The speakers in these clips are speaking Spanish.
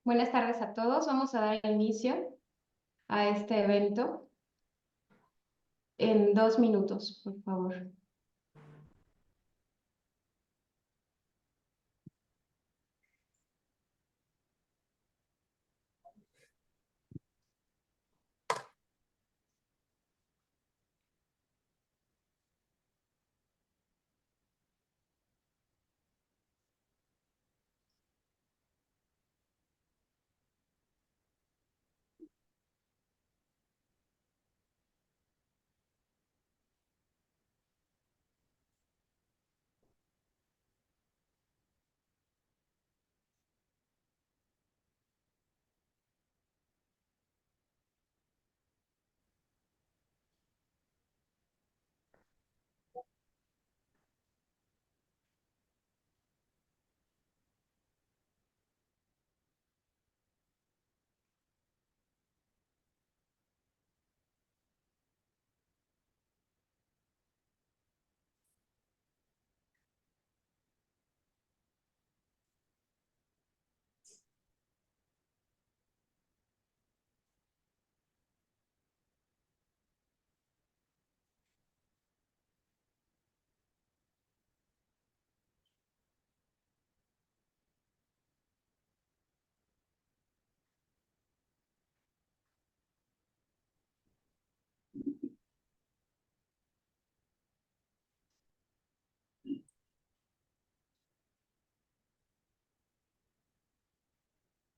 Buenas tardes a todos. Vamos a dar inicio a este evento en 2 minutos, por favor.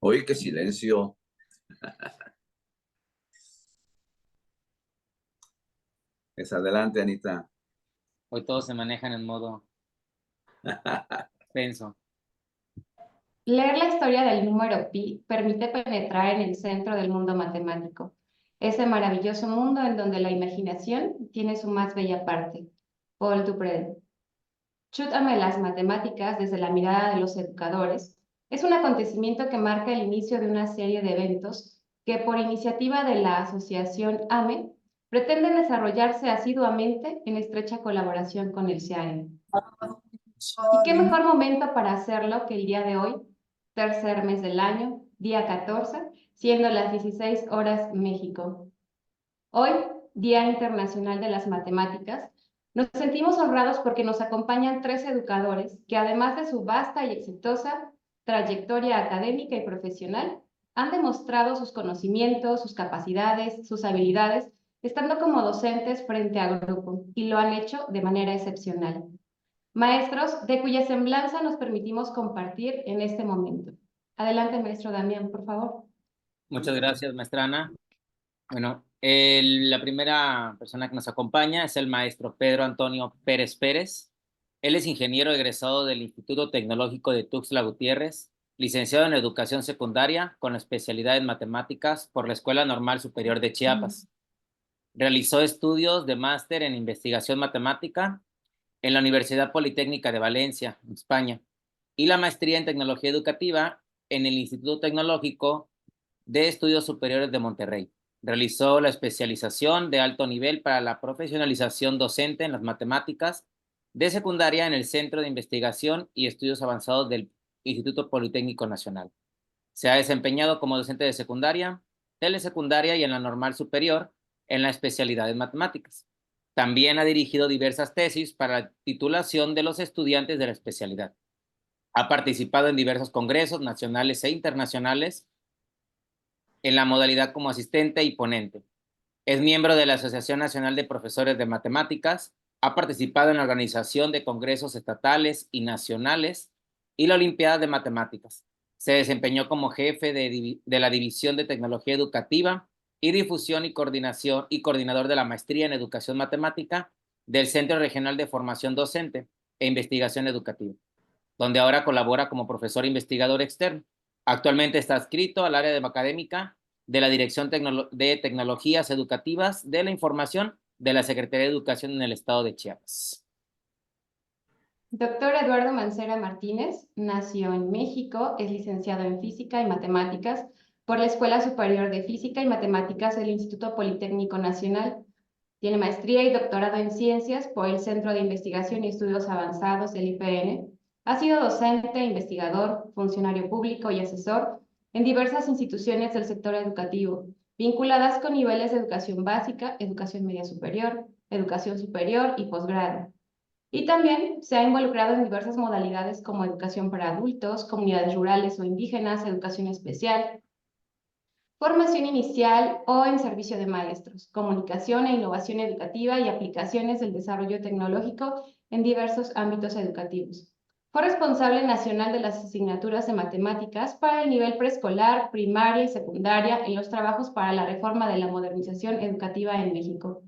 Oye, qué silencio. Es adelante, Anita. Hoy todos se manejan en modo tenso. Leer la historia del número pi permite penetrar en el centro del mundo matemático, ese maravilloso mundo en donde la imaginación tiene su más bella parte. Paul Dupré. Chútame las matemáticas desde la mirada de los educadores es un acontecimiento que marca el inicio de una serie de eventos que, por iniciativa de la Asociación AME, pretenden desarrollarse asiduamente en estrecha colaboración con el CIAE. ¿Y qué mejor momento para hacerlo que el día de hoy, tercer mes del año, día 14, siendo las 16 horas México? Hoy, Día Internacional de las Matemáticas, nos sentimos honrados porque nos acompañan 3 educadores que, además de su vasta y exitosa trayectoria académica y profesional, han demostrado sus conocimientos, sus capacidades, sus habilidades, estando como docentes frente a grupo, y lo han hecho de manera excepcional. Maestros de cuya semblanza nos permitimos compartir en este momento. Adelante, maestro Damián, por favor. Muchas gracias, maestra Ana. Bueno, la primera persona que nos acompaña es el maestro Pedro Antonio Pérez Pérez. Él es ingeniero egresado del Instituto Tecnológico de Tuxtla Gutiérrez, licenciado en Educación Secundaria con especialidad en Matemáticas por la Escuela Normal Superior de Chiapas. Realizó estudios de máster en Investigación Matemática en la Universidad Politécnica de Valencia, en España, y la maestría en Tecnología Educativa en el Instituto Tecnológico de Estudios Superiores de Monterrey. Realizó la especialización de alto nivel para la profesionalización docente en las matemáticas de secundaria en el Centro de Investigación y Estudios Avanzados del Instituto Politécnico Nacional. Se ha desempeñado como docente de secundaria, telesecundaria y en la normal superior en la especialidad en matemáticas. También ha dirigido diversas tesis para la titulación de los estudiantes de la especialidad. Ha participado en diversos congresos nacionales e internacionales en la modalidad como asistente y ponente. Es miembro de la Asociación Nacional de Profesores de Matemáticas, ha participado en la organización de congresos estatales y nacionales y la Olimpiada de Matemáticas. Se desempeñó como jefe de la División de Tecnología Educativa y Difusión y Coordinación y coordinador de la Maestría en Educación Matemática del Centro Regional de Formación Docente e Investigación Educativa, donde ahora colabora como profesor investigador externo. Actualmente está adscrito al área de académica de la Dirección de Tecnologías Educativas de la Información de la Secretaría de Educación en el Estado de Chiapas. Doctor Eduardo Mancera Martínez nació en México, es licenciado en Física y Matemáticas por la Escuela Superior de Física y Matemáticas del Instituto Politécnico Nacional. Tiene maestría y doctorado en Ciencias por el Centro de Investigación y Estudios Avanzados del IPN. Ha sido docente, investigador, funcionario público y asesor en diversas instituciones del sector educativo, vinculadas con niveles de educación básica, educación media superior, educación superior y posgrado. Y también se ha involucrado en diversas modalidades como educación para adultos, comunidades rurales o indígenas, educación especial, formación inicial o en servicio de maestros, comunicación e innovación educativa y aplicaciones del desarrollo tecnológico en diversos ámbitos educativos. Fue responsable nacional de las asignaturas de matemáticas para el nivel preescolar, primaria y secundaria en los trabajos para la reforma de la modernización educativa en México.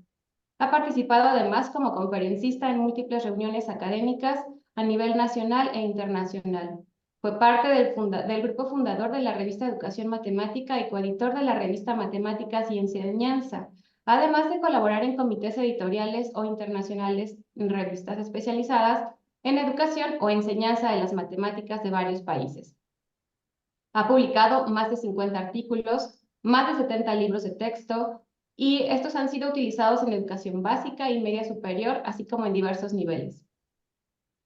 Ha participado además como conferencista en múltiples reuniones académicas a nivel nacional e internacional. Fue parte del grupo fundador de la revista Educación Matemática y coeditor de la revista Matemáticas y Enseñanza, además de colaborar en comités editoriales o internacionales en revistas especializadas en educación o enseñanza de las matemáticas de varios países. Ha publicado más de 50 artículos, más de 70 libros de texto, y estos han sido utilizados en educación básica y media superior, así como en diversos niveles.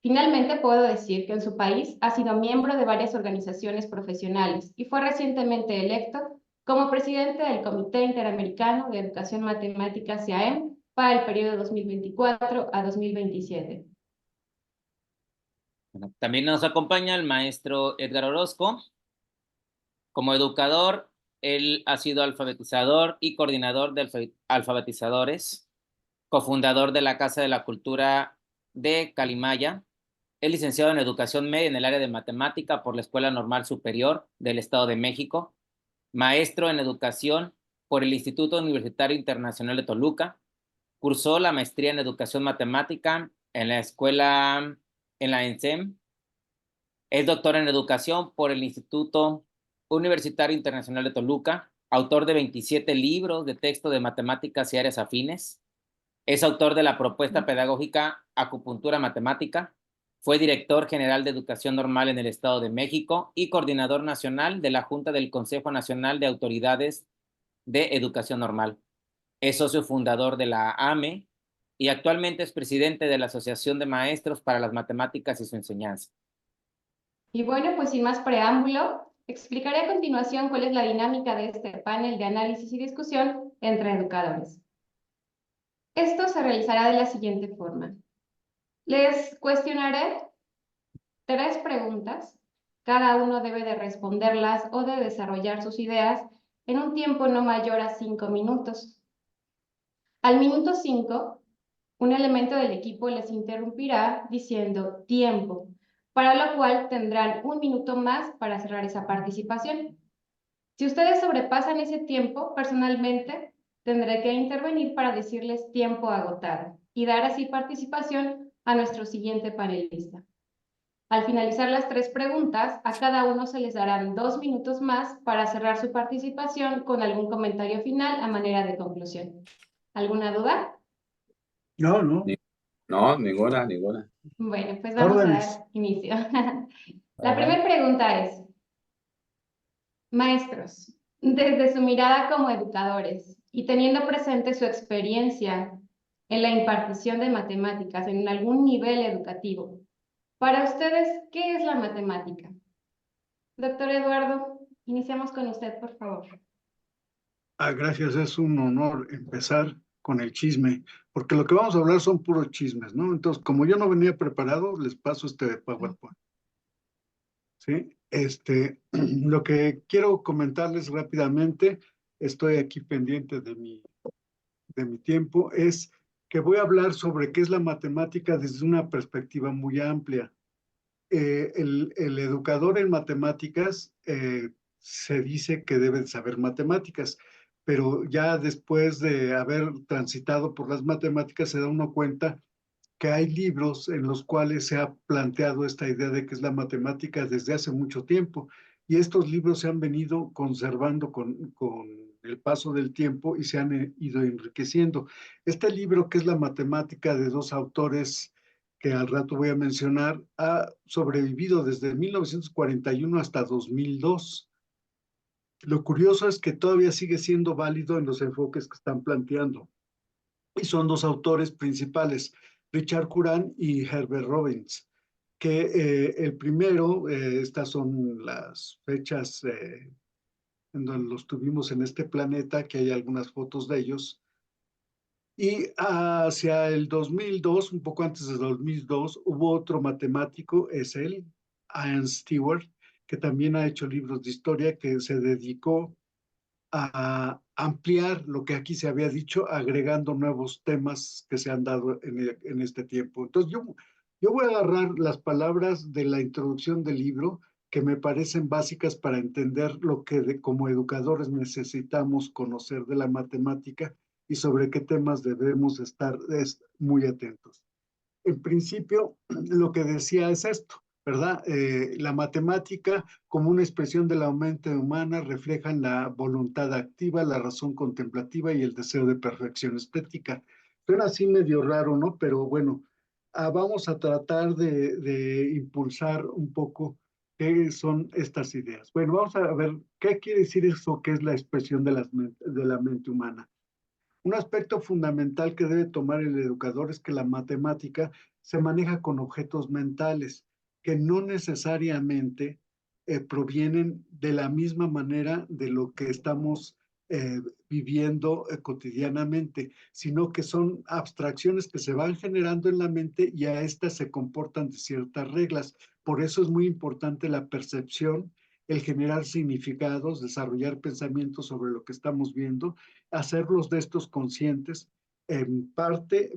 Finalmente, puedo decir que en su país ha sido miembro de varias organizaciones profesionales y fue recientemente electo como presidente del Comité Interamericano de Educación Matemática CIAEM para el periodo 2024 a 2027. Bueno, también nos acompaña el maestro Edgar Orozco. Como educador, él ha sido alfabetizador y coordinador de alfabetizadores, cofundador de la Casa de la Cultura de Calimaya. Es licenciado en Educación Media en el área de Matemática por la Escuela Normal Superior del Estado de México, maestro en Educación por el Instituto Universitario Internacional de Toluca, cursó la maestría en Educación Matemática en la ENSEM, es doctor en Educación por el Instituto Universitario Internacional de Toluca, autor de 27 libros de texto de matemáticas y áreas afines, es autor de la propuesta pedagógica Acupuntura Matemática, fue director general de Educación Normal en el Estado de México y coordinador nacional de la Junta del Consejo Nacional de Autoridades de Educación Normal. Es socio fundador de la AME y actualmente es presidente de la Asociación de Maestros para las Matemáticas y su Enseñanza. Y bueno, pues sin más preámbulo, explicaré a continuación cuál es la dinámica de este panel de análisis y discusión entre educadores. Esto se realizará de la siguiente forma. Les cuestionaré 3 preguntas. Cada uno debe de responderlas o de desarrollar sus ideas en un tiempo no mayor a 5 minutos. Al minuto 5, un elemento del equipo les interrumpirá diciendo tiempo, para lo cual tendrán 1 minuto más para cerrar esa participación. Si ustedes sobrepasan ese tiempo, personalmente tendré que intervenir para decirles tiempo agotado y dar así participación a nuestro siguiente panelista. Al finalizar las 3 preguntas, a cada uno se les darán 2 minutos más para cerrar su participación con algún comentario final a manera de conclusión. ¿Alguna duda? No, no. No, ninguna. Bueno, pues vamos a dar inicio. La primera pregunta es, maestros, desde su mirada como educadores y teniendo presente su experiencia en la impartición de matemáticas en algún nivel educativo, para ustedes, ¿qué es la matemática? Doctor Eduardo, iniciamos con usted, por favor. Gracias, es un honor empezar con el chisme, porque lo que vamos a hablar son puros chismes, ¿no? Entonces, como yo no venía preparado, les paso este PowerPoint. ¿Sí? Lo que quiero comentarles rápidamente, estoy aquí pendiente de mi tiempo, es que voy a hablar sobre qué es la matemática desde una perspectiva muy amplia. El educador en matemáticas se dice que debe saber matemáticas, pero ya después de haber transitado por las matemáticas se da uno cuenta que hay libros en los cuales se ha planteado esta idea de que es la matemática desde hace mucho tiempo, y estos libros se han venido conservando con el paso del tiempo y se han ido enriqueciendo. Este libro, que es La matemática, de 2 autores que al rato voy a mencionar, ha sobrevivido desde 1941 hasta 2002. Lo curioso es que todavía sigue siendo válido en los enfoques que están planteando. Y son 2 autores principales, Richard Curran y Herbert Robbins, que el primero, estas son las fechas en donde los tuvimos en este planeta, que hay algunas fotos de ellos. Y hacia el 2002, un poco antes del 2002, hubo otro matemático, es él, Ian Stewart, que también ha hecho libros de historia, que se dedicó a ampliar lo que aquí se había dicho, agregando nuevos temas que se han dado en este tiempo. Entonces, yo voy a agarrar las palabras de la introducción del libro que me parecen básicas para entender lo que como educadores necesitamos conocer de la matemática y sobre qué temas debemos estar muy atentos. En principio, lo que decía es esto, ¿verdad? La matemática, como una expresión de la mente humana, refleja la voluntad activa, la razón contemplativa y el deseo de perfección estética. Suena así medio raro, ¿no? Pero bueno, vamos a tratar de impulsar un poco qué son estas ideas. Bueno, vamos a ver qué quiere decir eso, qué es la expresión de la mente humana. Un aspecto fundamental que debe tomar el educador es que la matemática se maneja con objetos mentales que no necesariamente provienen de la misma manera de lo que estamos viviendo cotidianamente, sino que son abstracciones que se van generando en la mente y a estas se comportan de ciertas reglas. Por eso es muy importante la percepción, el generar significados, desarrollar pensamientos sobre lo que estamos viendo, hacerlos de estos conscientes, en parte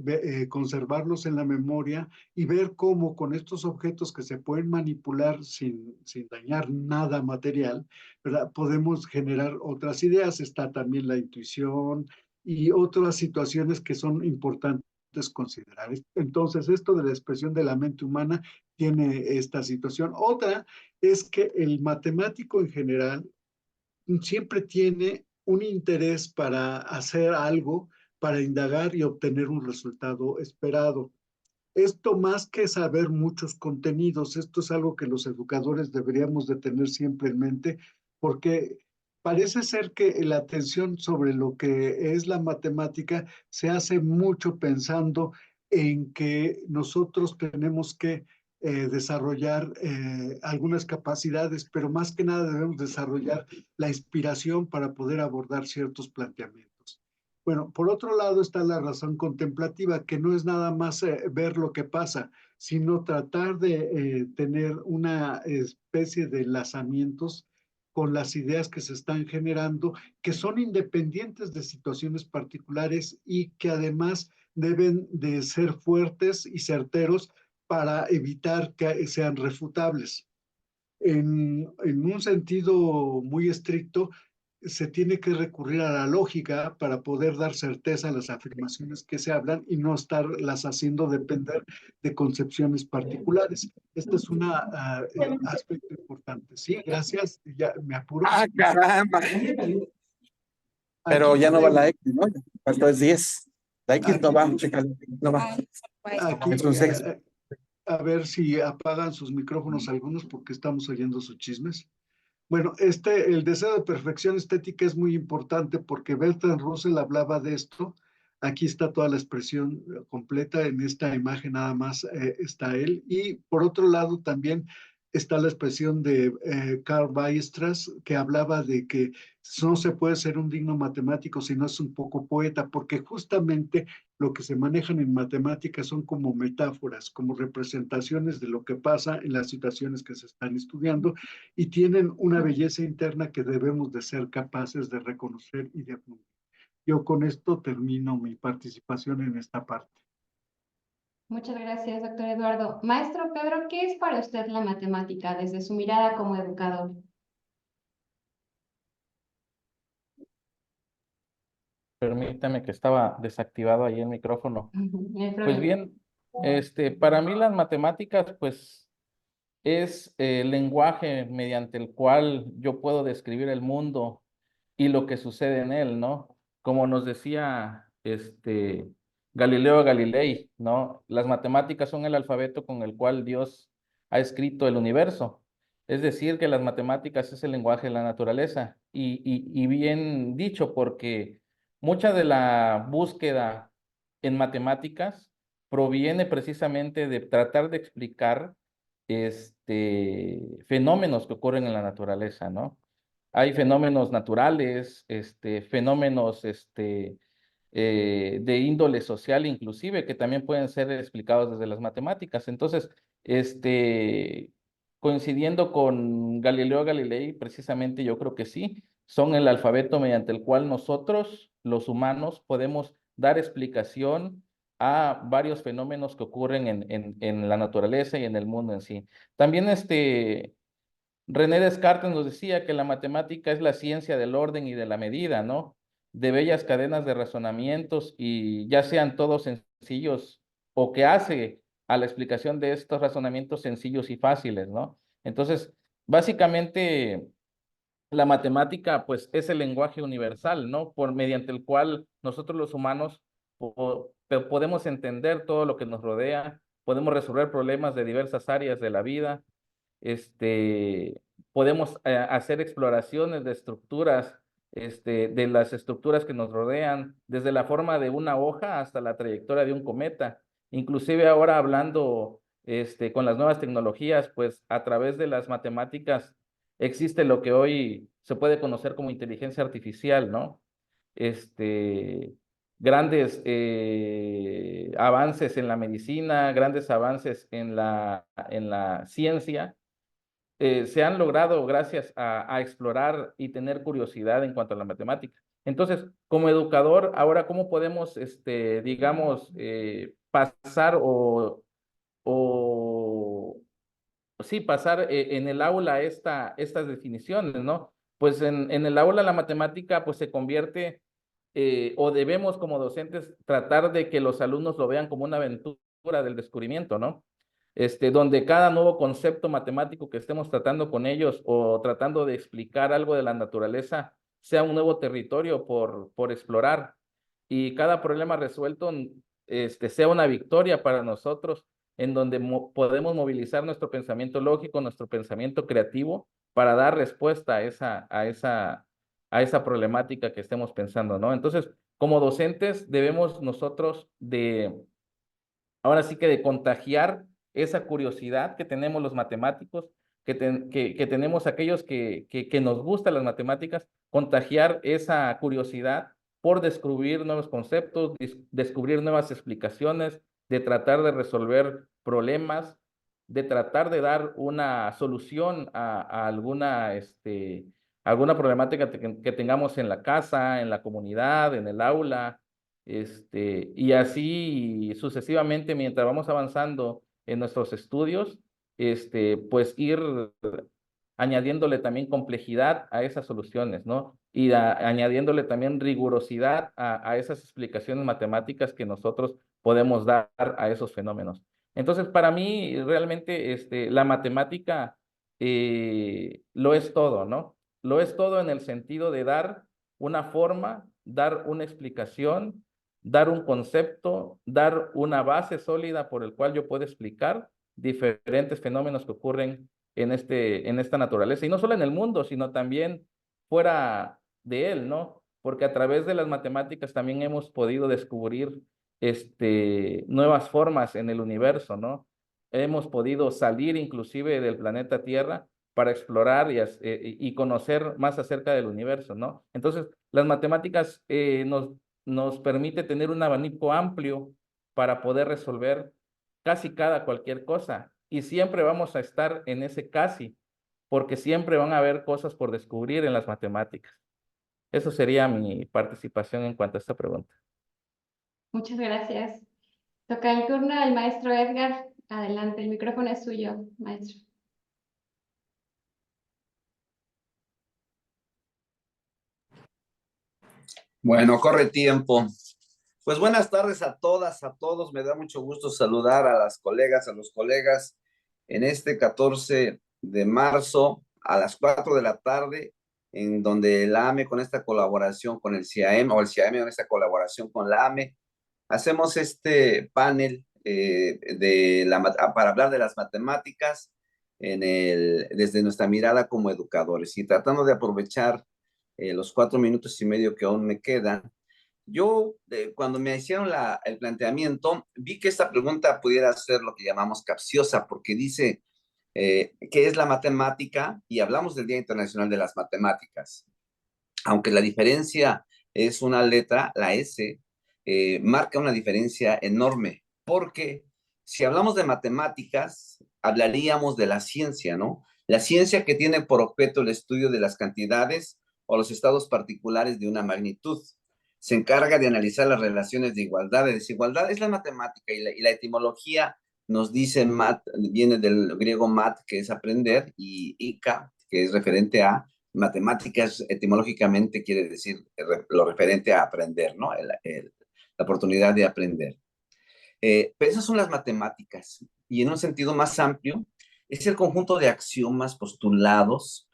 conservarlos en la memoria y ver cómo con estos objetos que se pueden manipular sin dañar nada material, ¿verdad? Podemos generar otras ideas. Está también la intuición y otras situaciones que son importantes considerar. Entonces, esto de la expresión de la mente humana tiene esta situación. Otra es que el matemático en general siempre tiene un interés para hacer algo, para indagar y obtener un resultado esperado. Esto más que saber muchos contenidos, esto es algo que los educadores deberíamos de tener siempre en mente, porque parece ser que la atención sobre lo que es la matemática se hace mucho pensando en que nosotros tenemos que desarrollar algunas capacidades, pero más que nada debemos desarrollar la inspiración para poder abordar ciertos planteamientos. Bueno, por otro lado está la razón contemplativa, que no es nada más ver lo que pasa, sino tratar de tener una especie de enlazamientos con las ideas que se están generando, que son independientes de situaciones particulares y que además deben de ser fuertes y certeros para evitar que sean refutables. En un sentido muy estricto, se tiene que recurrir a la lógica para poder dar certeza a las afirmaciones que se hablan y no estarlas haciendo depender de concepciones particulares. Este es un aspecto importante. Sí, gracias. Ya me apuro. ¡Ah, caramba! Pero Aquí ya no va tenemos- la X, ¿no? Faltó es 10. La X no va, chécale, no va. aquí, Es un 6. a ver si apagan sus micrófonos algunos porque estamos oyendo sus chismes. Bueno, el deseo de perfección estética es muy importante porque Bertrand Russell hablaba de esto. Aquí está toda la expresión completa, en esta imagen nada más está él. Y por otro lado también está la expresión de Carl Weierstrass, que hablaba de que no se puede ser un digno matemático si no es un poco poeta, porque justamente lo que se manejan en matemáticas son como metáforas, como representaciones de lo que pasa en las situaciones que se están estudiando y tienen una belleza interna que debemos de ser capaces de reconocer y de apuntar. Yo con esto termino mi participación en esta parte. Muchas gracias, doctor Eduardo. Maestro Pedro, ¿qué es para usted la matemática desde su mirada como educador? Permítame que estaba desactivado ahí el micrófono. No hay Pues problema. bien, para mí las matemáticas, pues, es el lenguaje mediante el cual yo puedo describir el mundo y lo que sucede en él, ¿no? Como nos decía Galileo Galilei, ¿no? Las matemáticas son el alfabeto con el cual Dios ha escrito el universo. Es decir, que las matemáticas es el lenguaje de la naturaleza. Y bien dicho, porque mucha de la búsqueda en matemáticas proviene precisamente de tratar de explicar fenómenos que ocurren en la naturaleza, ¿no? hay fenómenos naturales, fenómenos de índole social inclusive, que también pueden ser explicados desde las matemáticas. Entonces, coincidiendo con Galileo Galilei, precisamente yo creo que sí, son el alfabeto mediante el cual nosotros, los humanos, podemos dar explicación a varios fenómenos que ocurren en la naturaleza y en el mundo en sí. También René Descartes nos decía que la matemática es la ciencia del orden y de la medida, ¿no? De bellas cadenas de razonamientos y ya sean todos sencillos o que hace a la explicación de estos razonamientos sencillos y fáciles, ¿no? Entonces, básicamente, la matemática, pues, es el lenguaje universal, ¿no? Mediante el cual nosotros los humanos podemos entender todo lo que nos rodea, podemos resolver problemas de diversas áreas de la vida, podemos hacer exploraciones de estructuras, de las estructuras que nos rodean, desde la forma de una hoja hasta la trayectoria de un cometa. Inclusive ahora hablando con las nuevas tecnologías, pues a través de las matemáticas existe lo que hoy se puede conocer como inteligencia artificial, ¿no? Grandes avances en la medicina, grandes avances en la ciencia, se han logrado gracias a explorar y tener curiosidad en cuanto a la matemática. Entonces, como educador, ahora, ¿cómo podemos, digamos, pasar o sí, pasar en el aula estas definiciones, ¿no? Pues en el aula la matemática pues se convierte, o debemos como docentes tratar de que los alumnos lo vean como una aventura del descubrimiento, ¿no? Donde cada nuevo concepto matemático que estemos tratando con ellos o tratando de explicar algo de la naturaleza sea un nuevo territorio por explorar y cada problema resuelto sea una victoria para nosotros en donde podemos movilizar nuestro pensamiento lógico, nuestro pensamiento creativo para dar respuesta a esa problemática que estemos pensando, ¿no? Entonces, como docentes debemos nosotros ahora sí que de contagiar esa curiosidad que tenemos los matemáticos, que tenemos aquellos que nos gustan las matemáticas, contagiar esa curiosidad por descubrir nuevos conceptos, descubrir nuevas explicaciones, de tratar de resolver problemas, de tratar de dar una solución a alguna problemática que tengamos en la casa, en la comunidad, en el aula, y así sucesivamente, mientras vamos avanzando en nuestros estudios, pues ir añadiéndole también complejidad a esas soluciones, ¿no? Y añadiéndole también rigurosidad a esas explicaciones matemáticas que nosotros podemos dar a esos fenómenos. Entonces, para mí, realmente, la matemática lo es todo, ¿no? Lo es todo en el sentido de dar una forma, dar una explicación, dar un concepto, dar una base sólida por el cual yo puedo explicar diferentes fenómenos que ocurren en esta naturaleza, y no solo en el mundo, sino también fuera de él, ¿no? Porque a través de las matemáticas también hemos podido descubrir nuevas formas en el universo, ¿no? Hemos podido salir inclusive del planeta Tierra para explorar y conocer más acerca del universo, ¿no? Entonces, las matemáticas nos permite tener un abanico amplio para poder resolver casi cualquier cosa. Y siempre vamos a estar en ese casi, porque siempre van a haber cosas por descubrir en las matemáticas. Eso sería mi participación en cuanto a esta pregunta. Muchas gracias. Toca el turno del maestro Edgar. Adelante, el micrófono es suyo, maestro. Bueno, corre tiempo. Pues buenas tardes a todas, a todos. Me da mucho gusto saludar a las colegas, a los colegas en este 14 de marzo a las 4 de la tarde, en donde la AME con esta colaboración con el CIAM, o el CIAM con esta colaboración con la AME, hacemos este panel para hablar de las matemáticas desde nuestra mirada como educadores y tratando de aprovechar los 4 minutos y medio que aún me quedan. Yo, cuando me hicieron el planteamiento, vi que esta pregunta pudiera ser lo que llamamos capciosa, porque dice, ¿Qué es la matemática? Y hablamos del Día Internacional de las Matemáticas. Aunque la diferencia es una letra, la S, marca una diferencia enorme, porque si hablamos de matemáticas, hablaríamos de la ciencia, ¿no? La ciencia que tiene por objeto el estudio de las cantidades o los estados particulares de una magnitud. Se encarga de analizar las relaciones de igualdad, de desigualdad, es la matemática y la etimología nos dice mat, viene del griego mat, que es aprender, y ica, que es referente a matemáticas, etimológicamente quiere decir lo referente a aprender, ¿no? La oportunidad de aprender. Pero esas son las matemáticas, y en un sentido más amplio, es el conjunto de axiomas, postulados,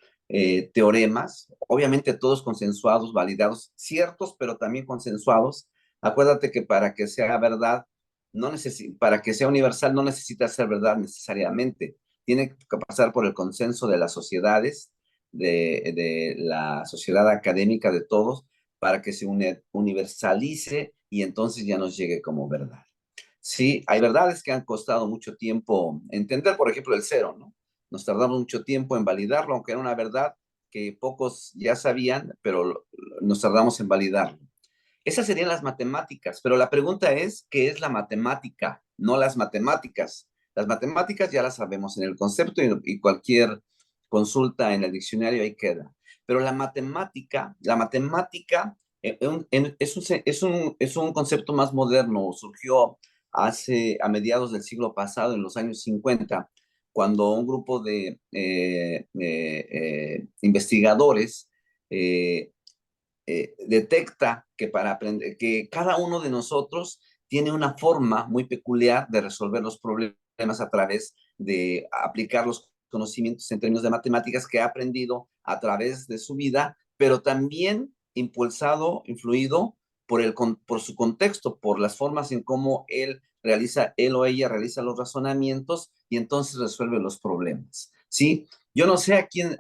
teoremas, obviamente todos consensuados, validados, ciertos, pero también consensuados. Acuérdate que para que sea verdad, para que sea universal, no necesita ser verdad necesariamente. Tiene que pasar por el consenso de las sociedades, de la sociedad académica de todos, para que se universalice y entonces ya nos llegue como verdad. Sí, hay verdades que han costado mucho tiempo entender, por ejemplo, el cero, ¿no? Nos tardamos mucho tiempo en validarlo, aunque era una verdad que pocos ya sabían, pero nos tardamos en validarlo. Esas serían las matemáticas, pero la pregunta es, ¿qué es la matemática? No las matemáticas. Las matemáticas ya las sabemos en el concepto y cualquier consulta en el diccionario ahí queda. Pero la matemática es un concepto más moderno, surgió a mediados del siglo pasado, en los años 50, cuando un grupo de investigadores detecta que para aprender, que cada uno de nosotros tiene una forma muy peculiar de resolver los problemas a través de aplicar los conocimientos en términos de matemáticas que ha aprendido a través de su vida, pero también impulsado, influido por su contexto, por las formas en cómo él o ella realiza los razonamientos y entonces resuelve los problemas. ¿Sí? Yo no sé a quién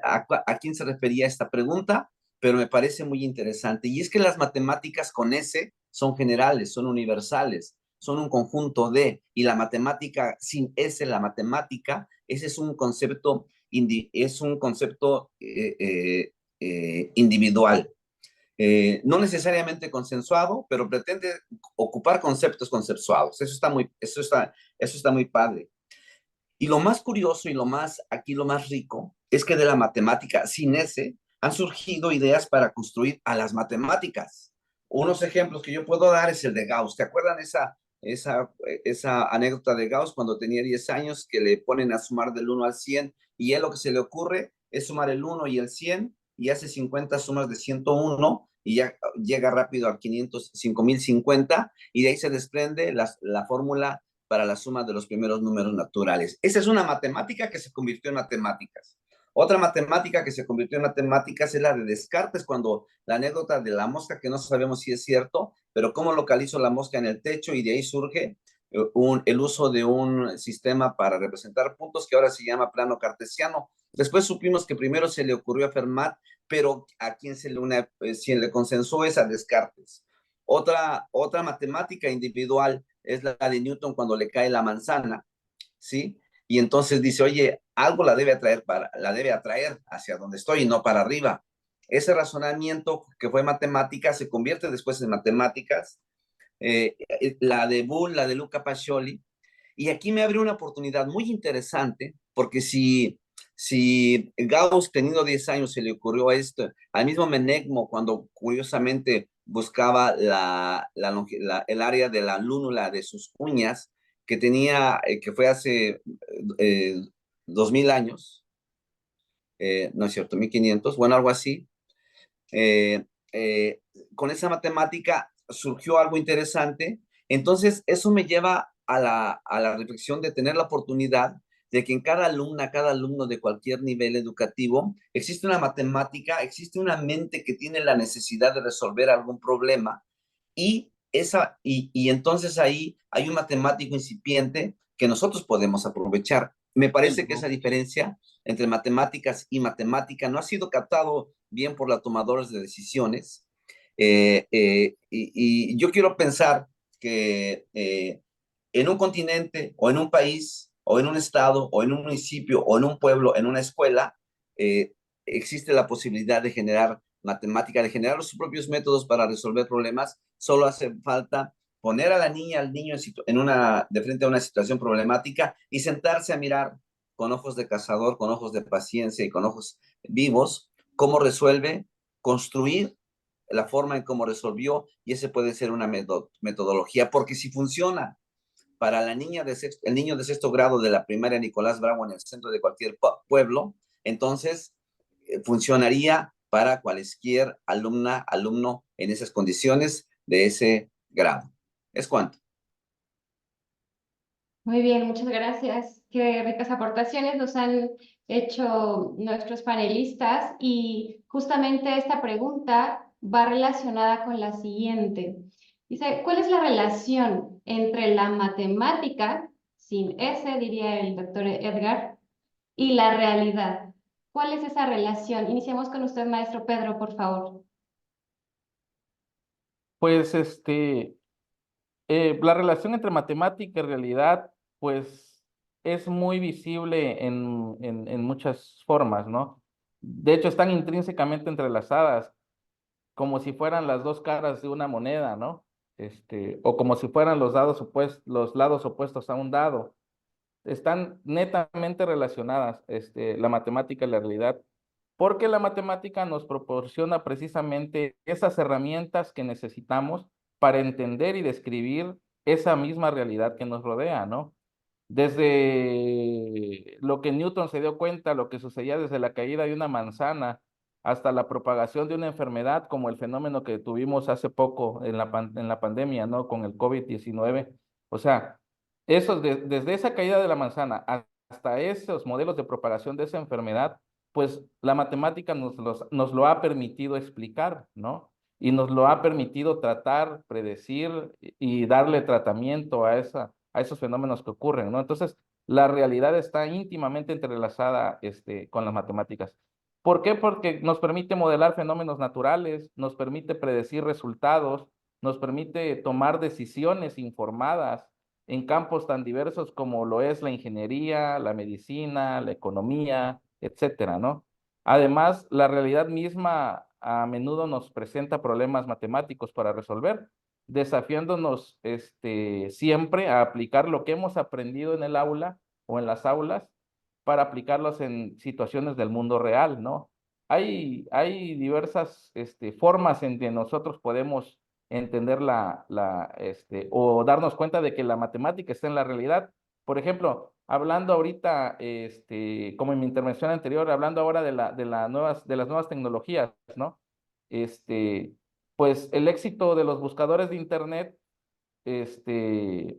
se refería esta pregunta, pero me parece muy interesante. Y es que las matemáticas con S son generales, son universales, son un conjunto de, y la matemática sin S, la matemática, ese es un concepto, individual. No necesariamente consensuado, pero pretende ocupar conceptos consensuados. Eso está muy padre. Y lo más curioso y lo más rico es que de la matemática sin S han surgido ideas para construir a las matemáticas. Unos ejemplos que yo puedo dar es el de Gauss. ¿Te acuerdan esa anécdota de Gauss cuando tenía 10 años que le ponen a sumar del 1 al 100 y él lo que se le ocurre es sumar el 1 y el 100 y hace 50 sumas de 101 y ya llega rápido a 5050 y de ahí se desprende la fórmula para la suma de los primeros números naturales? Esa es una matemática que se convirtió en matemáticas. Otra matemática que se convirtió en matemáticas es la de Descartes, cuando la anécdota de la mosca, que no sabemos si es cierto, pero cómo localizo la mosca en el techo y de ahí surge el uso de un sistema para representar puntos que ahora se llama plano cartesiano. Después supimos que primero se le ocurrió a Fermat, pero a quien se le consensuó es a Descartes. Otra matemática individual es la de Newton cuando le cae la manzana, ¿sí? Y entonces dice, oye, algo la debe atraer hacia donde estoy y no para arriba. Ese razonamiento que fue matemática se convierte después en matemáticas. La de Bull, la de Luca Pacioli. Y aquí me abre una oportunidad muy interesante, porque si Gauss, teniendo 10 años, se le ocurrió esto, al mismo Menegmo, cuando curiosamente buscaba el área de la lúnula de sus uñas, que fue hace 2000 años, no es cierto, 1500, bueno, algo así. Con esa matemática surgió algo interesante. Entonces, eso me lleva a la reflexión de tener la oportunidad de que en cada alumna, cada alumno de cualquier nivel educativo, existe una matemática, existe una mente que tiene la necesidad de resolver algún problema y entonces ahí hay un matemático incipiente que nosotros podemos aprovechar. Me parece que esa diferencia entre matemáticas y matemática no ha sido captado bien por los tomadores de decisiones. Y yo quiero pensar que en un continente o en un país o en un estado, o en un municipio, o en un pueblo, en una escuela, existe la posibilidad de generar matemática, de generar sus propios métodos para resolver problemas. Solo hace falta poner a la niña, al niño de frente a una situación problemática y sentarse a mirar con ojos de cazador, con ojos de paciencia y con ojos vivos cómo resuelve, construir la forma en cómo resolvió, y ese puede ser una metodología, porque si funciona para la niña el niño de sexto grado de la primaria Nicolás Bravo en el centro de cualquier pueblo, entonces funcionaría para cualquier alumno en esas condiciones de ese grado. ¿Es cuánto? Muy bien, muchas gracias. Qué ricas aportaciones nos han hecho nuestros panelistas y justamente esta pregunta va relacionada con la siguiente. Dice, ¿cuál es la relación entre la matemática, sin S, diría el doctor Edgar, y la realidad? ¿Cuál es esa relación? Iniciamos con usted, maestro Pedro, por favor. Pues la relación entre matemática y realidad, pues es muy visible en muchas formas, ¿no? De hecho, están intrínsecamente entrelazadas, como si fueran las dos caras de una moneda, ¿no? O como si fueran los lados opuestos a un dado. Están netamente relacionadas, la matemática y la realidad, porque la matemática nos proporciona precisamente esas herramientas que necesitamos para entender y describir esa misma realidad que nos rodea, ¿no? Desde lo que Newton se dio cuenta, lo que sucedía desde la caída de una manzana hasta la propagación de una enfermedad como el fenómeno que tuvimos hace poco en la pandemia, ¿no? Con el COVID-19. O sea, desde esa caída de la manzana hasta esos modelos de propagación de esa enfermedad, pues la matemática nos lo ha permitido explicar, ¿no? Y nos lo ha permitido tratar, predecir y darle tratamiento a esos fenómenos que ocurren, ¿no? Entonces, la realidad está íntimamente entrelazada, con las matemáticas. ¿Por qué? Porque nos permite modelar fenómenos naturales, nos permite predecir resultados, nos permite tomar decisiones informadas en campos tan diversos como lo es la ingeniería, la medicina, la economía, etcétera, ¿no? Además, la realidad misma a menudo nos presenta problemas matemáticos para resolver, desafiándonos siempre a aplicar lo que hemos aprendido en el aula o en las aulas para aplicarlos en situaciones del mundo real, ¿no? Hay diversas formas en que nosotros podemos entender o darnos cuenta de que la matemática está en la realidad. Por ejemplo, hablando ahorita, como en mi intervención anterior, hablando ahora de las nuevas tecnologías, ¿no? Pues el éxito de los buscadores de Internet,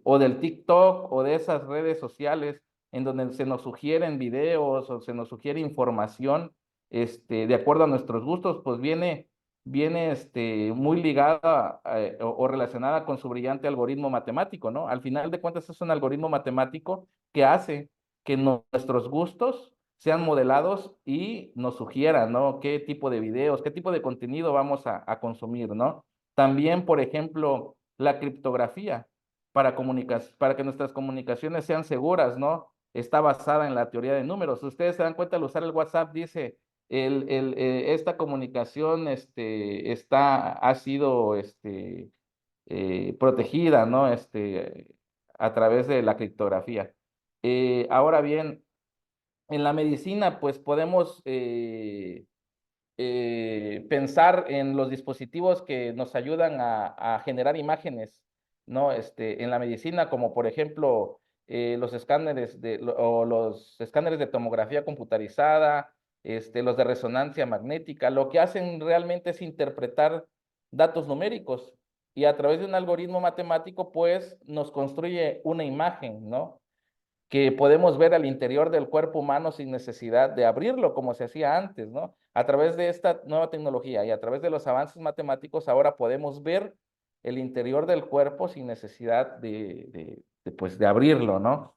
o del TikTok o de esas redes sociales en donde se nos sugieren videos o se nos sugiere información, de acuerdo a nuestros gustos, pues viene muy ligada o relacionada con su brillante algoritmo matemático, ¿no? Al final de cuentas es un algoritmo matemático que hace que nuestros gustos sean modelados y nos sugieran, ¿no? Qué tipo de videos, qué tipo de contenido vamos a consumir, ¿no? También, por ejemplo, la criptografía para que nuestras comunicaciones sean seguras, ¿no? Está basada en la teoría de números. Ustedes se dan cuenta al usar el WhatsApp, dice, esta comunicación ha sido protegida, ¿no? A través de la criptografía. Ahora bien, en la medicina, pues podemos pensar en los dispositivos que nos ayudan a generar imágenes, ¿no? En la medicina, como por ejemplo los los escáneres de tomografía computarizada, los de resonancia magnética, lo que hacen realmente es interpretar datos numéricos y a través de un algoritmo matemático, pues nos construye una imagen, ¿no? Que podemos ver al interior del cuerpo humano sin necesidad de abrirlo como se hacía antes, ¿no? A través de esta nueva tecnología y a través de los avances matemáticos, ahora podemos ver el interior del cuerpo sin necesidad pues, de abrirlo, ¿no?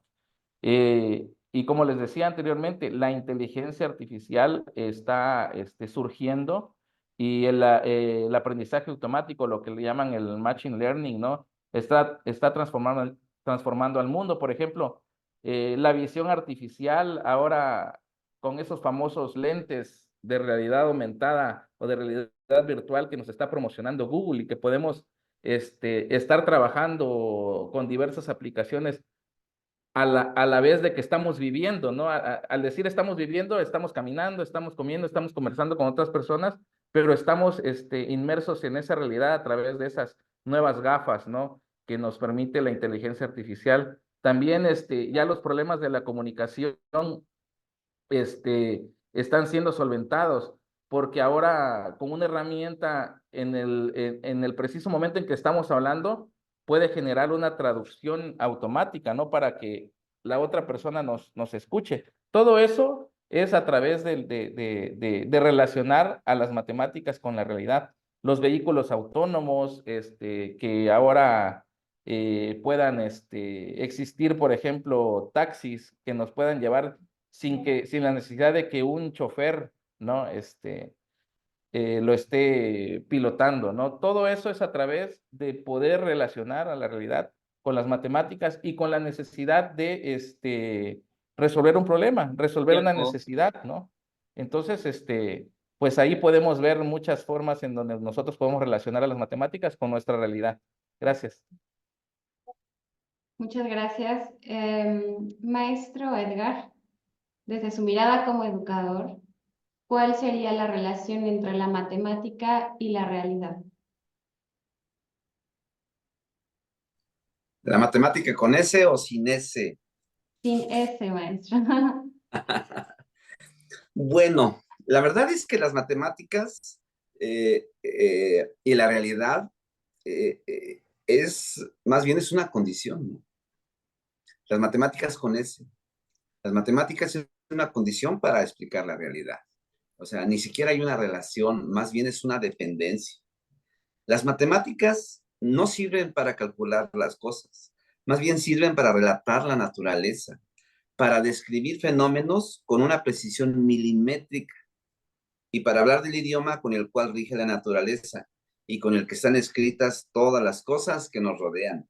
Y como les decía anteriormente, la inteligencia artificial está surgiendo y el aprendizaje automático, lo que le llaman el machine learning, ¿no? Está transformando al mundo. Por ejemplo, La visión artificial, ahora con esos famosos lentes de realidad aumentada o de realidad virtual que nos está promocionando Google y que podemos estar trabajando con diversas aplicaciones a la vez de que estamos viviendo, ¿no? Al decir estamos viviendo, estamos caminando, estamos comiendo, estamos conversando con otras personas, pero estamos inmersos en esa realidad a través de esas nuevas gafas, ¿no? Que nos permite la inteligencia artificial. También ya los problemas de la comunicación están siendo solventados, porque ahora con una herramienta en el preciso momento en que estamos hablando, puede generar una traducción automática, ¿no? Para que la otra persona nos escuche. Todo eso es a través de relacionar a las matemáticas con la realidad. Los vehículos autónomos, que ahora puedan existir, por ejemplo, taxis que nos puedan llevar sin la necesidad de que un chofer, ¿no? Lo esté pilotando, ¿no? Todo eso es a través de poder relacionar a la realidad con las matemáticas y con la necesidad de resolver un problema, resolver una Cierto. necesidad, ¿no? Entonces, pues ahí podemos ver muchas formas en donde nosotros podemos relacionar a las matemáticas con nuestra realidad. Gracias. Muchas gracias. Maestro Edgar, desde su mirada como educador, ¿cuál sería la relación entre la matemática y la realidad? ¿La matemática con S o sin S? Sin ese, maestro. Bueno, la verdad es que las matemáticas y la realidad más bien es una condición, ¿no? Las matemáticas con S. Las matemáticas es una condición para explicar la realidad. O sea, ni siquiera hay una relación, más bien es una dependencia. Las matemáticas no sirven para calcular las cosas, más bien sirven para relatar la naturaleza, para describir fenómenos con una precisión milimétrica y para hablar del idioma con el cual rige la naturaleza y con el que están escritas todas las cosas que nos rodean.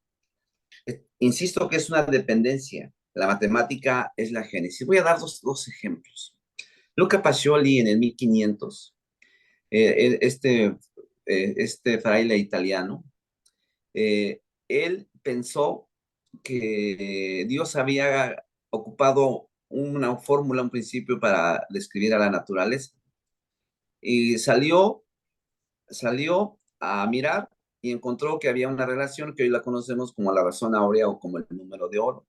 Insisto que es una dependencia. La matemática es la génesis. Voy a dar dos ejemplos. Luca Pacioli en el 1500, este fraile italiano, él pensó que Dios había ocupado una fórmula, un principio para describir a la naturaleza. Y salió a mirar y encontró que había una relación que hoy la conocemos como la razón áurea o como el número de oro.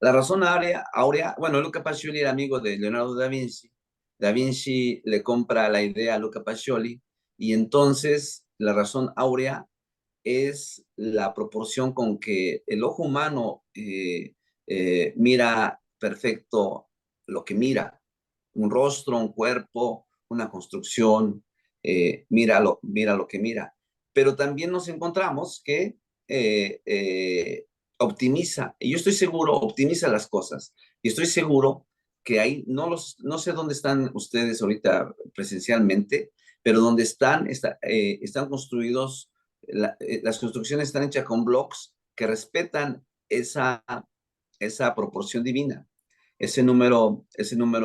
La razón áurea, bueno, Luca Pacioli era amigo de Leonardo da Vinci. Da Vinci le compra la idea a Luca Pacioli y entonces la razón áurea es la proporción con que el ojo humano mira perfecto lo que mira. Un rostro, un cuerpo, una construcción, mira lo que mira. Pero también nos encontramos que optimiza, y yo estoy seguro, optimiza las cosas. Y estoy seguro que ahí, no sé dónde están ustedes ahorita presencialmente, pero donde están construidos, las construcciones están hechas con blocks que respetan esa proporción divina, ese número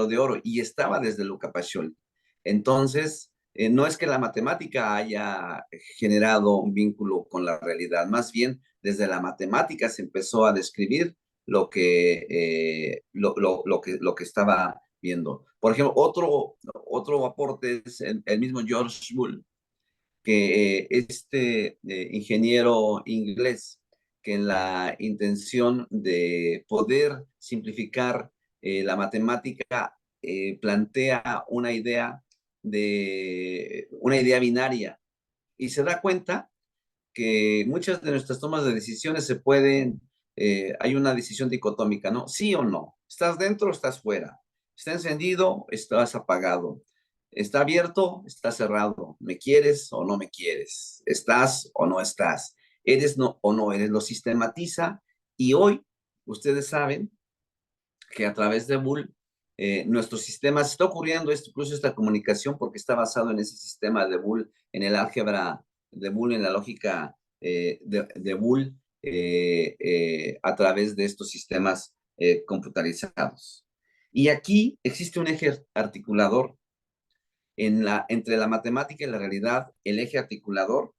de oro, y estaba desde Luca Pacioli. Entonces, no es que la matemática haya generado un vínculo con la realidad, más bien desde la matemática se empezó a describir lo que estaba viendo. Por ejemplo, otro aporte es el mismo George Boole, que ingeniero inglés, que en la intención de poder simplificar la matemática, plantea una idea binaria y se da cuenta que muchas de nuestras tomas de decisiones hay una decisión dicotómica, ¿no? Sí o no. ¿Estás dentro o estás fuera? ¿Está encendido? ¿Estás apagado? ¿Está abierto? ¿Está cerrado? ¿Me quieres o no me quieres? ¿Estás o no estás? ¿Eres o no eres? Lo sistematiza y hoy ustedes saben que a través de Boole, nuestro sistema, se está ocurriendo incluso esta comunicación porque está basado en ese sistema de Boole, en el álgebra de Boole, en la lógica de Boole, a través de estos sistemas computarizados. Y aquí existe un eje articulador entre la matemática y la realidad. El eje articulador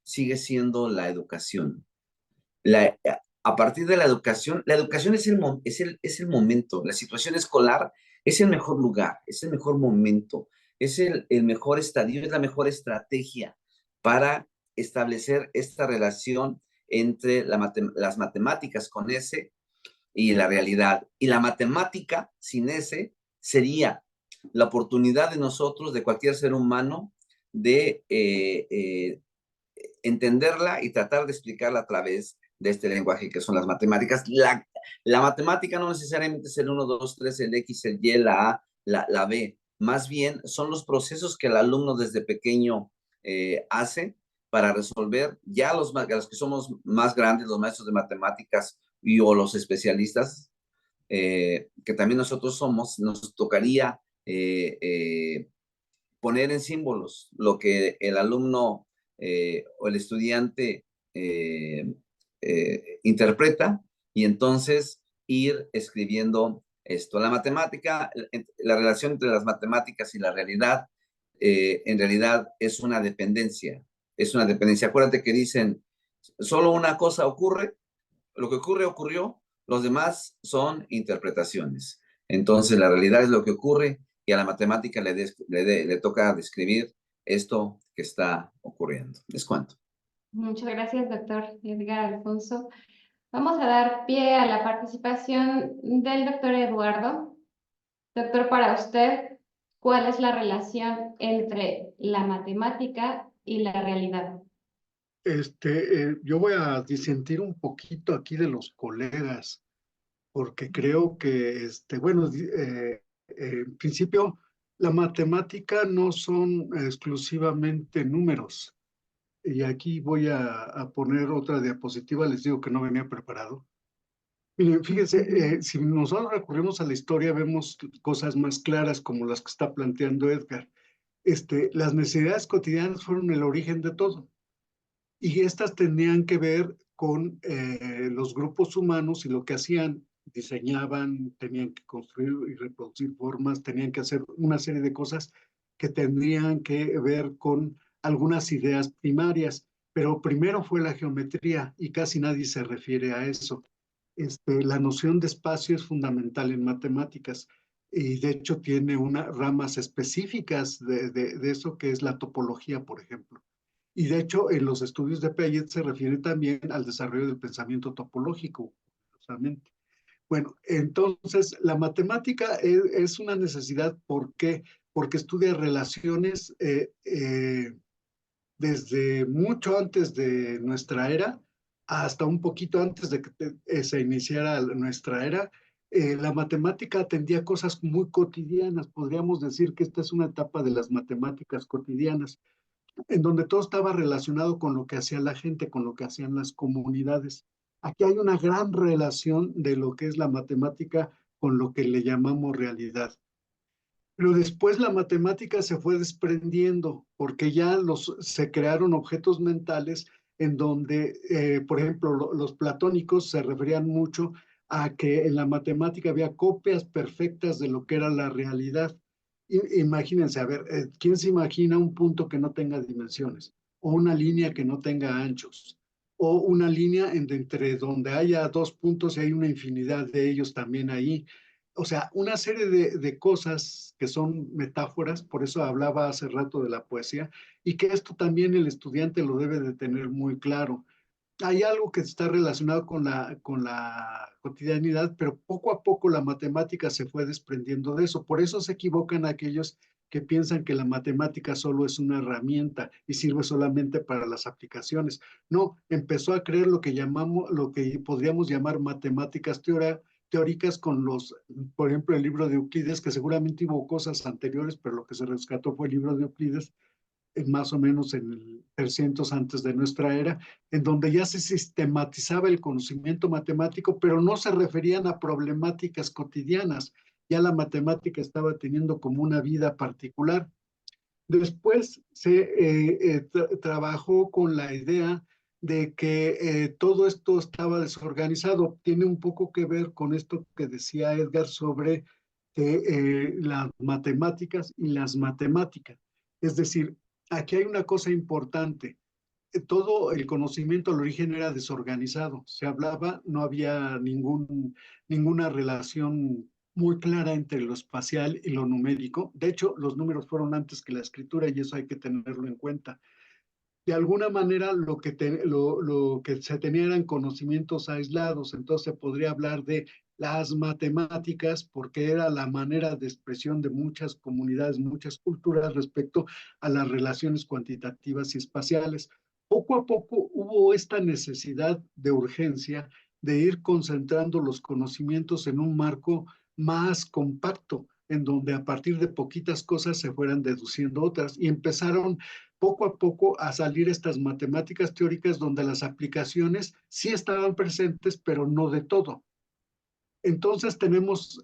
sigue siendo la educación. A partir de la educación es el momento, la situación escolar es el mejor lugar, es el mejor momento, es el mejor estadio, es la mejor estrategia para establecer esta relación entre las matemáticas con S y la realidad. Y la matemática sin S sería la oportunidad de nosotros, de cualquier ser humano, de entenderla y tratar de explicarla a través de este lenguaje que son las matemáticas. La matemática no necesariamente es el 1, 2, 3, el X, el Y, la A, la B. Más bien son los procesos que el alumno desde pequeño hace para resolver. Ya los que somos más grandes, los maestros de matemáticas o los especialistas, que también nosotros somos, nos tocaría poner en símbolos lo que el alumno o el estudiante interpreta, y entonces ir escribiendo esto. La matemática, la relación entre las matemáticas y la realidad, en realidad es una dependencia. Es una dependencia. Acuérdate que dicen, solo una cosa ocurre, lo que ocurre ocurrió, los demás son interpretaciones. Entonces la realidad es lo que ocurre, y a la matemática le toca describir esto que está ocurriendo. ¿Les cuento? Muchas gracias, doctor Edgar Alfonso. Vamos a dar pie a la participación del doctor Eduardo. Doctor, para usted, ¿cuál es la relación entre la matemática y la realidad? Yo voy a disentir un poquito aquí de los colegas, porque creo que, bueno, en principio, la matemática no son exclusivamente números. Y aquí voy a poner otra diapositiva, les digo que no venía preparado. Miren, fíjense, si nosotros recurrimos a la historia, vemos cosas más claras como las que está planteando Edgar. Las necesidades cotidianas fueron el origen de todo. Y estas tenían que ver con los grupos humanos y lo que hacían. Diseñaban, tenían que construir y reproducir formas, tenían que hacer una serie de cosas que tendrían que ver con algunas ideas primarias, pero primero fue la geometría y casi nadie se refiere a eso. La noción de espacio es fundamental en matemáticas y de hecho tiene ramas específicas de eso, que es la topología, por ejemplo. Y de hecho, en los estudios de Piaget se refiere también al desarrollo del pensamiento topológico, justamente. Bueno, entonces la matemática es una necesidad. ¿Por qué? Porque estudia relaciones desde mucho antes de nuestra era hasta un poquito antes de que se iniciara nuestra era. La matemática atendía cosas muy cotidianas. Podríamos decir que esta es una etapa de las matemáticas cotidianas, en donde todo estaba relacionado con lo que hacía la gente, con lo que hacían las comunidades. Aquí hay una gran relación de lo que es la matemática con lo que le llamamos realidad. Pero después la matemática se fue desprendiendo porque ya se crearon objetos mentales en donde, por ejemplo, los platónicos se referían mucho a que en la matemática había copias perfectas de lo que era la realidad. Imagínense, a ver, ¿quién se imagina un punto que no tenga dimensiones? O una línea que no tenga anchos. O una línea entre donde haya dos puntos y hay una infinidad de ellos también ahí. O sea, una serie de cosas que son metáforas, por eso hablaba hace rato de la poesía, y que esto también el estudiante lo debe de tener muy claro. Hay algo que está relacionado con la cotidianidad, pero poco a poco la matemática se fue desprendiendo de eso. Por eso se equivocan aquellos que piensan que la matemática solo es una herramienta y sirve solamente para las aplicaciones. No, empezó a creer lo que podríamos llamar matemáticas teóricas con por ejemplo, el libro de Euclides, que seguramente hubo cosas anteriores, pero lo que se rescató fue el libro de Euclides, más o menos en el 300 antes de nuestra era, en donde ya se sistematizaba el conocimiento matemático, pero no se referían a problemáticas cotidianas. Ya la matemática estaba teniendo como una vida particular. Después se trabajó con la idea de que todo esto estaba desorganizado. Tiene un poco que ver con esto que decía Edgar sobre las matemáticas y las matemáticas. Es decir, aquí hay una cosa importante. Todo el conocimiento al origen era desorganizado. Se hablaba, no había ninguna relación muy clara entre lo espacial y lo numérico. De hecho, los números fueron antes que la escritura y eso hay que tenerlo en cuenta. De alguna manera lo que se tenía eran conocimientos aislados, entonces se podría hablar de las matemáticas porque era la manera de expresión de muchas comunidades, muchas culturas respecto a las relaciones cuantitativas y espaciales. Poco a poco hubo esta necesidad de urgencia de ir concentrando los conocimientos en un marco más compacto, en donde a partir de poquitas cosas se fueran deduciendo otras y empezaron poco a poco a salir estas matemáticas teóricas donde las aplicaciones sí estaban presentes, pero no de todo. Entonces tenemos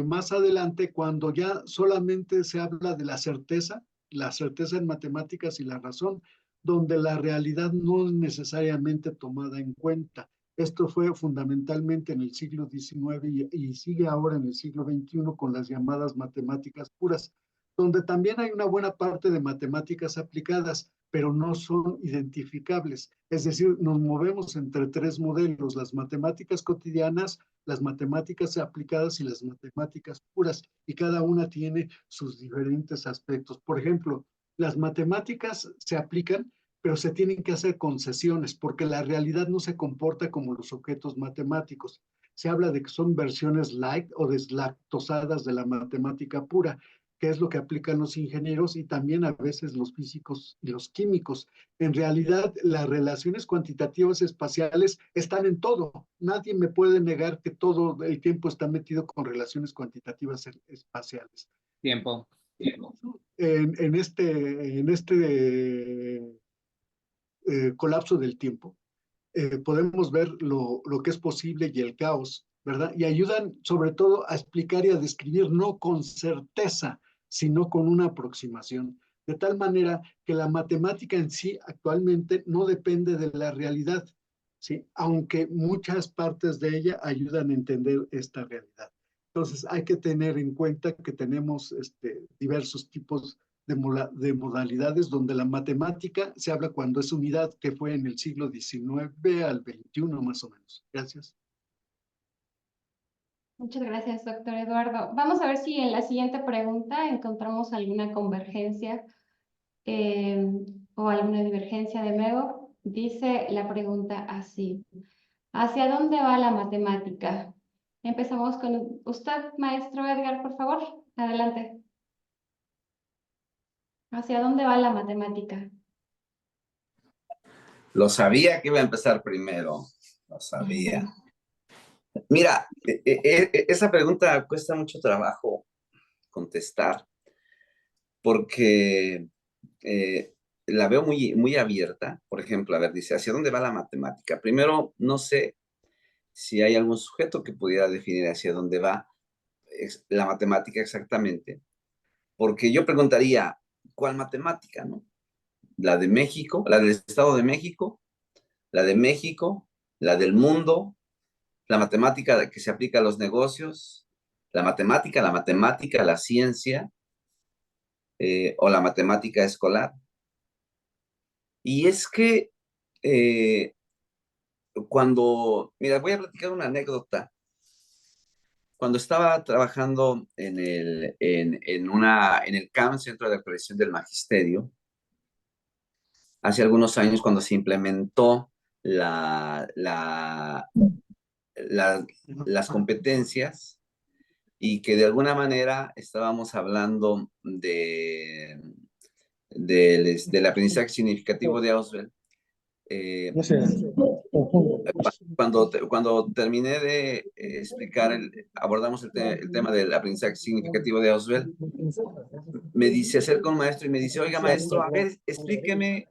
más adelante cuando ya solamente se habla de la certeza en matemáticas y la razón, donde la realidad no es necesariamente tomada en cuenta. Esto fue fundamentalmente en el siglo XIX y sigue ahora en el siglo XXI con las llamadas matemáticas puras, donde también hay una buena parte de matemáticas aplicadas, pero no son identificables. Es decir, nos movemos entre tres modelos: las matemáticas cotidianas, las matemáticas aplicadas y las matemáticas puras, y cada una tiene sus diferentes aspectos. Por ejemplo, las matemáticas se aplican, pero se tienen que hacer concesiones, porque la realidad no se comporta como los objetos matemáticos. Se habla de que son versiones light o deslactosadas de la matemática pura, que es lo que aplican los ingenieros y también a veces los físicos y los químicos. En realidad, las relaciones cuantitativas espaciales están en todo. Nadie me puede negar que todo el tiempo está metido con relaciones cuantitativas espaciales. Tiempo. En este colapso del tiempo, podemos ver lo que es posible y el caos, ¿verdad? Y ayudan sobre todo a explicar y a describir no con certeza, sino con una aproximación. De tal manera que la matemática en sí actualmente no depende de la realidad, ¿sí? Aunque muchas partes de ella ayudan a entender esta realidad. Entonces hay que tener en cuenta que tenemos diversos tipos de modalidades donde la matemática se habla cuando es unidad, que fue en el siglo XIX al XXI más o menos. Gracias. Muchas gracias, doctor Eduardo. Vamos a ver si en la siguiente pregunta encontramos alguna convergencia eh, o alguna divergencia de nuevo. Dice la pregunta así: ¿hacia dónde va la matemática? Empezamos con usted, maestro Edgar, por favor. Adelante. ¿Hacia dónde va la matemática? Lo sabía que iba a empezar primero. Lo sabía. Mira, esa pregunta cuesta mucho trabajo contestar porque la veo muy abierta. Por ejemplo, a ver, dice, ¿hacia dónde va la matemática? Primero, no sé si hay algún sujeto que pudiera definir hacia dónde va la matemática exactamente, porque yo preguntaría, ¿cuál matemática, no? ¿La de México, la del Estado de México, la de México, la del mundo, la matemática que se aplica a los negocios, la matemática, la ciencia, o la matemática escolar? Y es que mira, voy a platicar una anécdota. Cuando estaba trabajando en el CAM, Centro de Actualización del Magisterio, hace algunos años cuando se implementó las competencias y que de alguna manera estábamos hablando del aprendizaje significativo de Ausubel. Cuando terminé de explicar, abordamos el tema del aprendizaje significativo de Ausubel, se acerca un maestro y me dice, oiga maestro, a ver, explíqueme,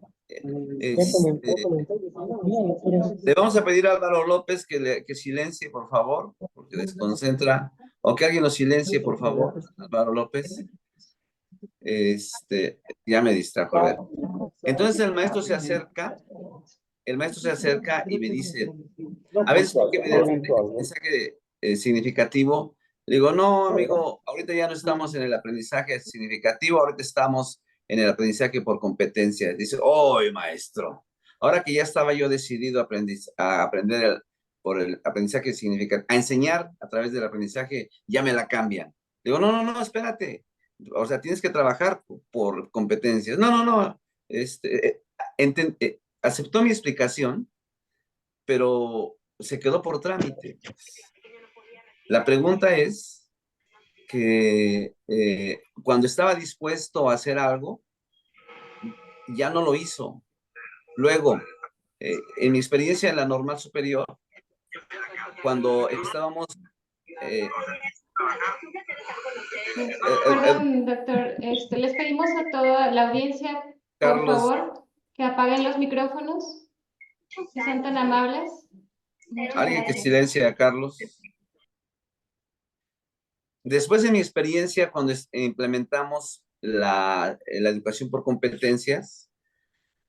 le vamos a pedir a Álvaro López que silencie, por favor, porque desconcentra, o que alguien lo silencie, por favor, Álvaro López. Ya me distrajo, a ver. Entonces el maestro se acerca el maestro se acerca y me dice, a veces, ¿por qué me das un aprendizaje significativo? Le digo, no, amigo, ahorita ya no estamos en el aprendizaje significativo, ahorita estamos en el aprendizaje por competencia. Dice, ¡oh, maestro! Ahora que ya estaba yo decidido a aprender por el aprendizaje significativo, a enseñar a través del aprendizaje, ya me la cambian. Digo, no, no, no, espérate. O sea, tienes que trabajar por competencias. No, no, no. Aceptó mi explicación, pero se quedó por trámite. La pregunta es que cuando estaba dispuesto a hacer algo, ya no lo hizo. Luego, en mi experiencia en la normal superior, cuando estábamos... Perdón, doctor, les pedimos a toda la audiencia, por Carlos, favor, que apaguen los micrófonos, si son tan amables. Muchas alguien que gracias. silencia a Carlos. Después de mi experiencia, cuando implementamos la educación por competencias,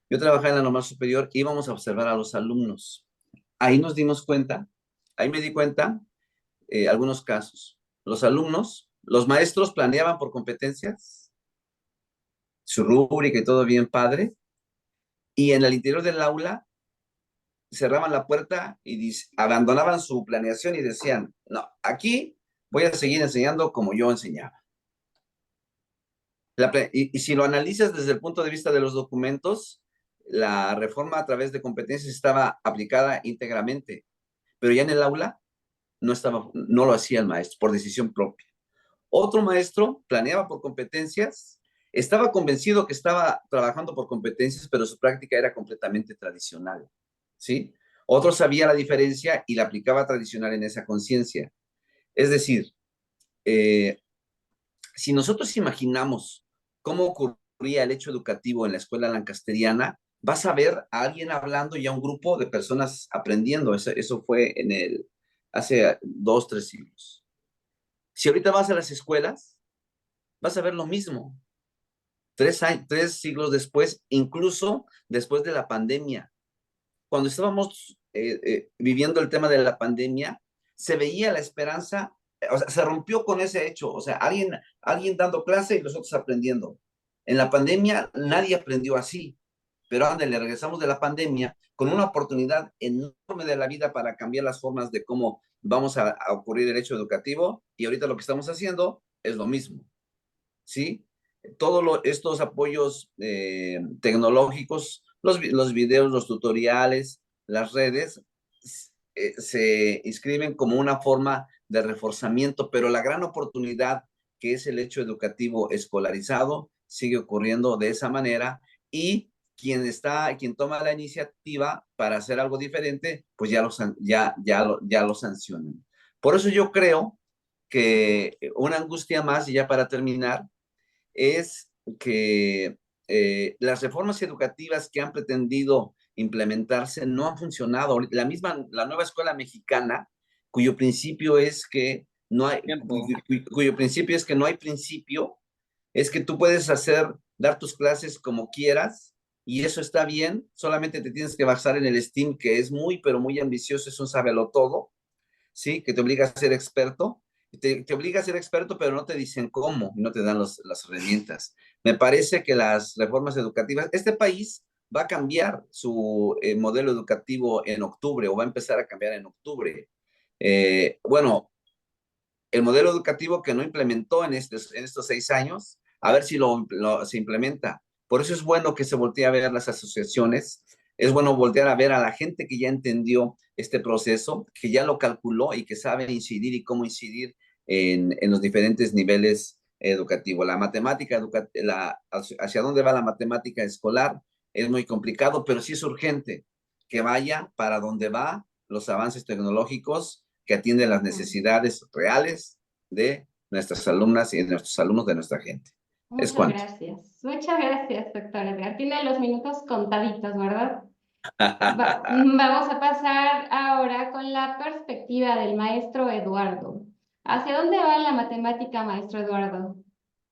yo trabajaba en la normal superior, íbamos a observar a los alumnos. Ahí nos dimos cuenta, ahí me di cuenta, algunos casos. Los alumnos, los maestros planeaban por competencias, su rúbrica y todo bien padre, y en el interior del aula cerraban la puerta y abandonaban su planeación y decían, no, aquí voy a seguir enseñando como yo enseñaba. Y si lo analizas desde el punto de vista de los documentos, la reforma a través de competencias estaba aplicada íntegramente, pero ya en el aula no lo hacía el maestro por decisión propia. Otro maestro planeaba por competencias, estaba convencido que estaba trabajando por competencias, pero su práctica era completamente tradicional, ¿sí? Otro sabía la diferencia y la aplicaba tradicional en esa conciencia. Es decir, si nosotros imaginamos cómo ocurría el hecho educativo en la escuela lancasteriana, vas a ver a alguien hablando y a un grupo de personas aprendiendo. Eso fue hace 2, 3 siglos. Si ahorita vas a las escuelas, vas a ver lo mismo. 3 siglos después, incluso después de la pandemia. Cuando estábamos viviendo el tema de la pandemia, se veía la esperanza, o sea, se rompió con ese hecho, o sea, alguien dando clase y los otros aprendiendo. En la pandemia nadie aprendió así, pero le regresamos de la pandemia con una oportunidad enorme de la vida para cambiar las formas de cómo vamos a ocurrir el hecho educativo, y ahorita lo que estamos haciendo es lo mismo, ¿sí? Todos estos apoyos tecnológicos, los videos, los tutoriales, las redes, se inscriben como una forma de reforzamiento, pero la gran oportunidad que es el hecho educativo escolarizado sigue ocurriendo de esa manera, y quien toma la iniciativa para hacer algo diferente, pues ya lo sancionan. Por eso yo creo que una angustia más, y ya para terminar, es que las reformas educativas que han pretendido implementarse no han funcionado. La nueva escuela mexicana, cuyo principio es que no hay, cuyo principio es que no hay principio, es que tú puedes dar tus clases como quieras, y eso está bien, solamente te tienes que basar en el STEAM, que es muy, pero muy ambicioso, es un sábelo todo, ¿sí? Que te obliga a ser experto. Te obliga a ser experto, pero no te dicen cómo, no te dan las herramientas. Me parece que las reformas educativas, este país va a cambiar su modelo educativo en octubre, o va a empezar a cambiar en octubre. Bueno, el modelo educativo que no implementó en estos 6 años, a ver si se implementa. Por eso es bueno que se voltee a ver las asociaciones, es bueno voltear a ver a la gente que ya entendió este proceso, que ya lo calculó y que sabe incidir y cómo incidir en los diferentes niveles educativos. La matemática, hacia dónde va la matemática escolar, es muy complicado, pero sí es urgente que vaya para donde va los avances tecnológicos que atienden las necesidades reales de nuestras alumnas y de nuestros alumnos, de nuestra gente. Muchas gracias, doctor Edgar. Tiene los minutos contaditos, ¿verdad? Vamos a pasar ahora con la perspectiva del maestro Eduardo. ¿Hacia dónde va la matemática, maestro Eduardo?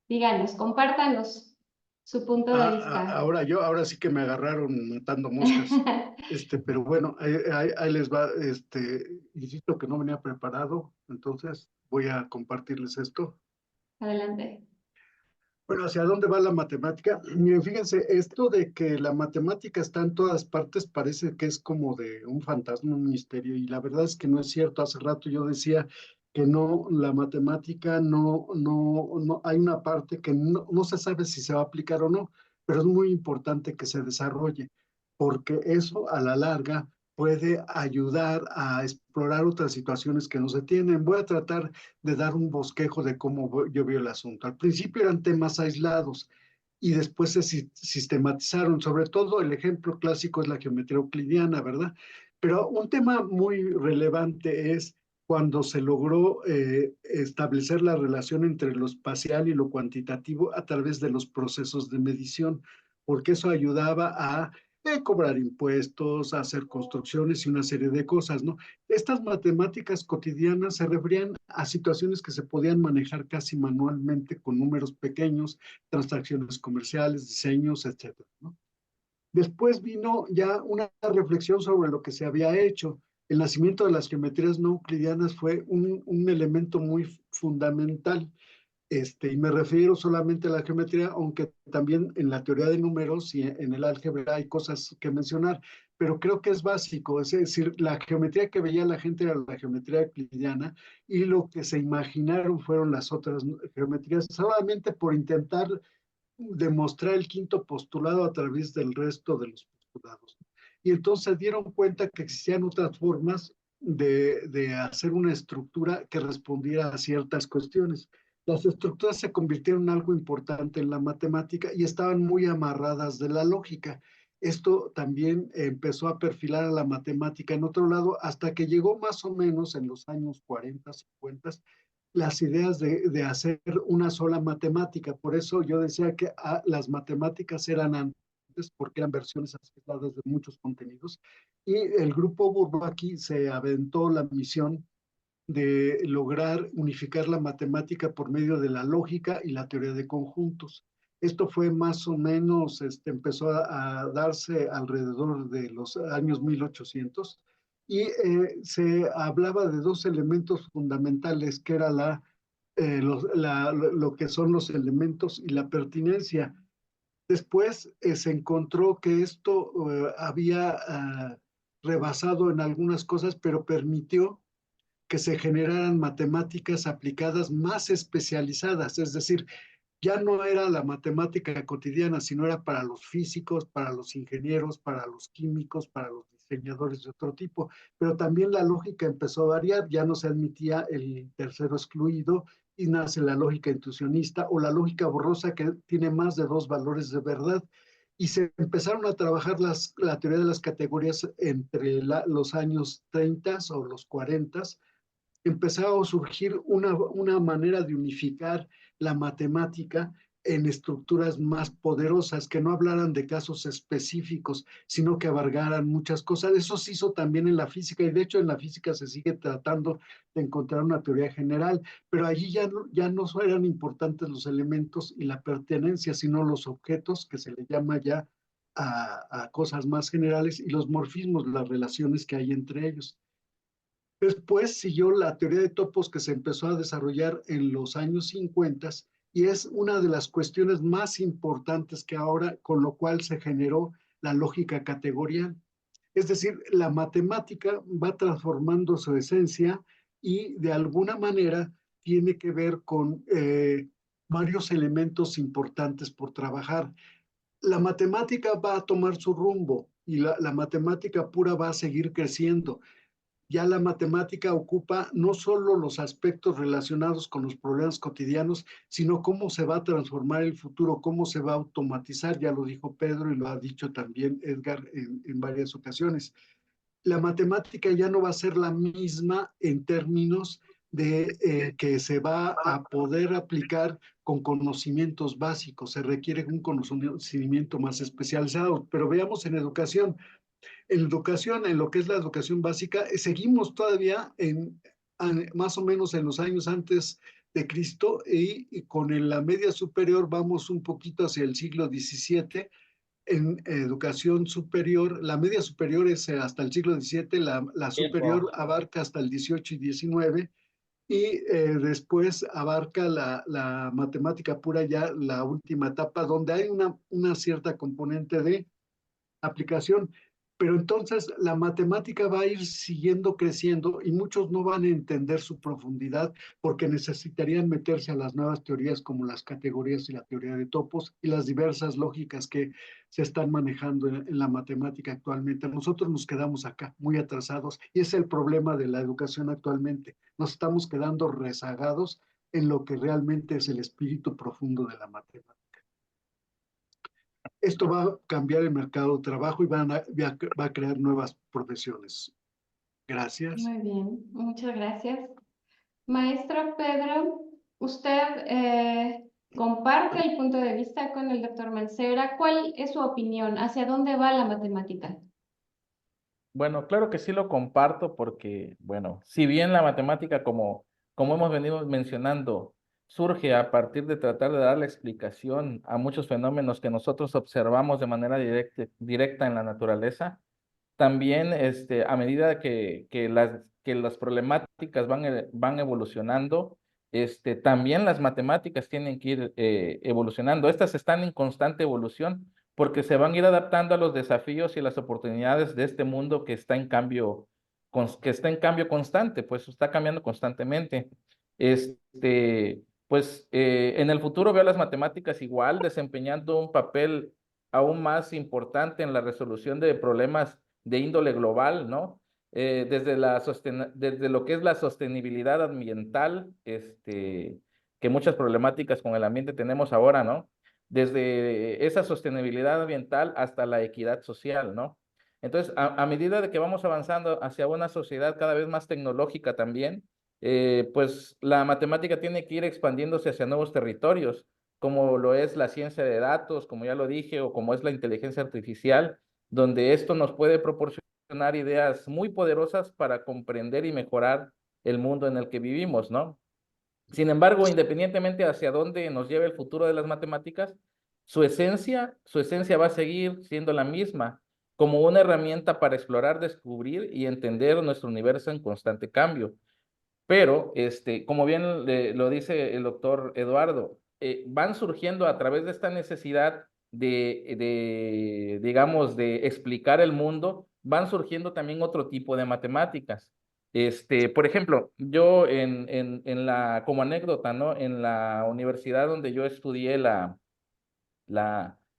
Díganos, compártanos. su punto de vista. Ahora sí que me agarraron matando moscas. Pero bueno, ahí les va, insisto que no venía preparado, entonces voy a compartirles esto. Adelante. Bueno, ¿hacia dónde va la matemática? Miren, fíjense, esto de que la matemática está en todas partes parece que es como de un fantasma, un misterio, y la verdad es que no es cierto. Hace rato yo decía que no, la matemática no, hay una parte que no se sabe si se va a aplicar o no, pero es muy importante que se desarrolle, porque eso a la larga puede ayudar a explorar otras situaciones que no se tienen. Voy a tratar de dar un bosquejo de cómo yo vi el asunto. Al principio eran temas aislados y después se sistematizaron. Sobre todo el ejemplo clásico es la geometría euclidiana, ¿verdad? Pero un tema muy relevante es cuando se logró establecer la relación entre lo espacial y lo cuantitativo a través de los procesos de medición, porque eso ayudaba a cobrar impuestos, a hacer construcciones y una serie de cosas, ¿no? Estas matemáticas cotidianas se referían a situaciones que se podían manejar casi manualmente con números pequeños, transacciones comerciales, diseños, etcétera, ¿no? Después vino ya una reflexión sobre lo que se había hecho. El nacimiento de las geometrías no euclidianas fue un elemento muy fundamental. Y me refiero solamente a la geometría, aunque también en la teoría de números y en el álgebra hay cosas que mencionar, pero creo que es básico, es decir, la geometría que veía la gente era la geometría euclidiana y lo que se imaginaron fueron las otras geometrías, solamente por intentar demostrar el quinto postulado a través del resto de los postulados. Y entonces se dieron cuenta que existían otras formas de hacer una estructura que respondiera a ciertas cuestiones. Las estructuras se convirtieron en algo importante en la matemática y estaban muy amarradas de la lógica. Esto también empezó a perfilar a la matemática en otro lado hasta que llegó más o menos en los años 40, 50, las ideas de hacer una sola matemática. Por eso yo decía que las matemáticas eran antes, porque eran versiones aisladas de muchos contenidos. Y el grupo Bourbaki se aventó la misión de lograr unificar la matemática por medio de la lógica y la teoría de conjuntos. Esto fue más o menos, empezó a darse alrededor de los años 1800 y se hablaba de dos elementos fundamentales, que era lo que son los elementos y la pertinencia. Después se encontró que esto había rebasado en algunas cosas, pero permitió que se generaran matemáticas aplicadas más especializadas, es decir, ya no era la matemática cotidiana, sino era para los físicos, para los ingenieros, para los químicos, para los diseñadores de otro tipo, pero también la lógica empezó a variar, ya no se admitía el tercero excluido y nace la lógica intuicionista o la lógica borrosa que tiene más de dos valores de verdad. Y se empezaron a trabajar la teoría de las categorías entre los años 30 o los 40. Empezaba a surgir una manera de unificar la matemática en estructuras más poderosas, que no hablaran de casos específicos, sino que abarcaran muchas cosas. Eso se hizo también en la física, y de hecho en la física se sigue tratando de encontrar una teoría general, pero allí ya no eran importantes los elementos y la pertenencia, sino los objetos, que se le llama ya a cosas más generales, y los morfismos, las relaciones que hay entre ellos. Después siguió la teoría de topos, que se empezó a desarrollar en los años 50 y es una de las cuestiones más importantes que ahora, con lo cual se generó la lógica categorial. Es decir, la matemática va transformando su esencia y de alguna manera tiene que ver con varios elementos importantes por trabajar. La matemática va a tomar su rumbo y la matemática pura va a seguir creciendo. Ya la matemática ocupa no solo los aspectos relacionados con los problemas cotidianos, sino cómo se va a transformar el futuro, cómo se va a automatizar, ya lo dijo Pedro y lo ha dicho también Edgar en varias ocasiones. La matemática ya no va a ser la misma en términos de que se va a poder aplicar con conocimientos básicos, se requiere un conocimiento más especializado, pero veamos en educación. En educación, en lo que es la educación básica, seguimos todavía más o menos en los años antes de Cristo y con la media superior vamos un poquito hacia el siglo XVII. En educación superior, la media superior es hasta el siglo XVII, la superior abarca hasta el XVIII y XIX, y después abarca la matemática pura, ya la última etapa, donde hay una cierta componente de aplicación. Pero entonces la matemática va a ir siguiendo creciendo y muchos no van a entender su profundidad porque necesitarían meterse a las nuevas teorías como las categorías y la teoría de topos y las diversas lógicas que se están manejando en la matemática actualmente. Nosotros nos quedamos acá muy atrasados y es el problema de la educación actualmente. Nos estamos quedando rezagados en lo que realmente es el espíritu profundo de la matemática. Esto va a cambiar el mercado de trabajo y va a crear nuevas profesiones. Gracias. Muy bien, muchas gracias. Maestro Pedro, ¿usted comparte el punto de vista con el doctor Mancera? ¿Cuál es su opinión? ¿Hacia dónde va la matemática? Bueno, claro que sí lo comparto porque, bueno, si bien la matemática, como hemos venido mencionando, surge a partir de tratar de dar la explicación a muchos fenómenos que nosotros observamos de manera directa en la naturaleza, también a medida que las problemáticas van evolucionando, también las matemáticas tienen que ir evolucionando. Estas están en constante evolución porque se van a ir adaptando a los desafíos y las oportunidades de este mundo que está en cambio, constante, pues está cambiando constantemente. Pues en el futuro veo las matemáticas igual desempeñando un papel aún más importante en la resolución de problemas de índole global, ¿no? Desde lo que es la sostenibilidad ambiental, que muchas problemáticas con el ambiente tenemos ahora, ¿no? Desde esa sostenibilidad ambiental hasta la equidad social, ¿no? Entonces, a medida de que vamos avanzando hacia una sociedad cada vez más tecnológica también, pues la matemática tiene que ir expandiéndose hacia nuevos territorios, como lo es la ciencia de datos, como ya lo dije, o como es la inteligencia artificial, donde esto nos puede proporcionar ideas muy poderosas para comprender y mejorar el mundo en el que vivimos, ¿no? Sin embargo, independientemente hacia dónde nos lleve el futuro de las matemáticas, su esencia va a seguir siendo la misma, como una herramienta para explorar, descubrir y entender nuestro universo en constante cambio. Pero, como bien lo dice el doctor Eduardo, van surgiendo a través de esta necesidad digamos, de explicar el mundo, van surgiendo también otro tipo de matemáticas. Por ejemplo, yo como anécdota, ¿no? En la universidad donde yo estudié la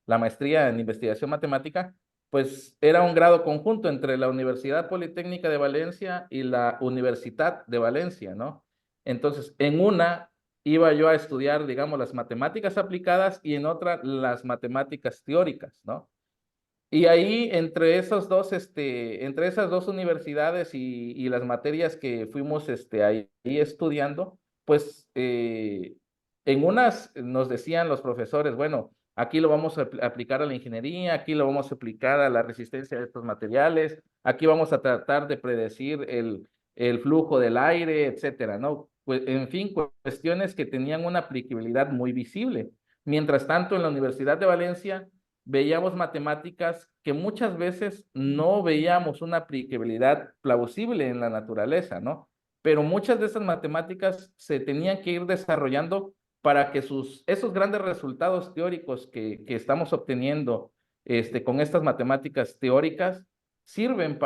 maestría en investigación matemática, pues era un grado conjunto entre la Universidad Politécnica de Valencia y la Universitat de Valencia, ¿no? Entonces, en una iba yo a estudiar, digamos, las matemáticas aplicadas y en otra las matemáticas teóricas, ¿no? Y ahí, entre esas dos universidades y las materias que fuimos ahí estudiando, pues en unas nos decían los profesores, bueno, aquí lo vamos a aplicar a la ingeniería, aquí lo vamos a aplicar a la resistencia de estos materiales, aquí vamos a tratar de predecir el flujo del aire, etcétera, ¿no? Pues, en fin, cuestiones que tenían una aplicabilidad muy visible. Mientras tanto, en la Universidad de Valencia veíamos matemáticas que muchas veces no veíamos una aplicabilidad plausible en la naturaleza, ¿no? Pero muchas de esas matemáticas se tenían que ir desarrollando para que esos grandes resultados teóricos que estamos obteniendo con estas matemáticas teóricas sirven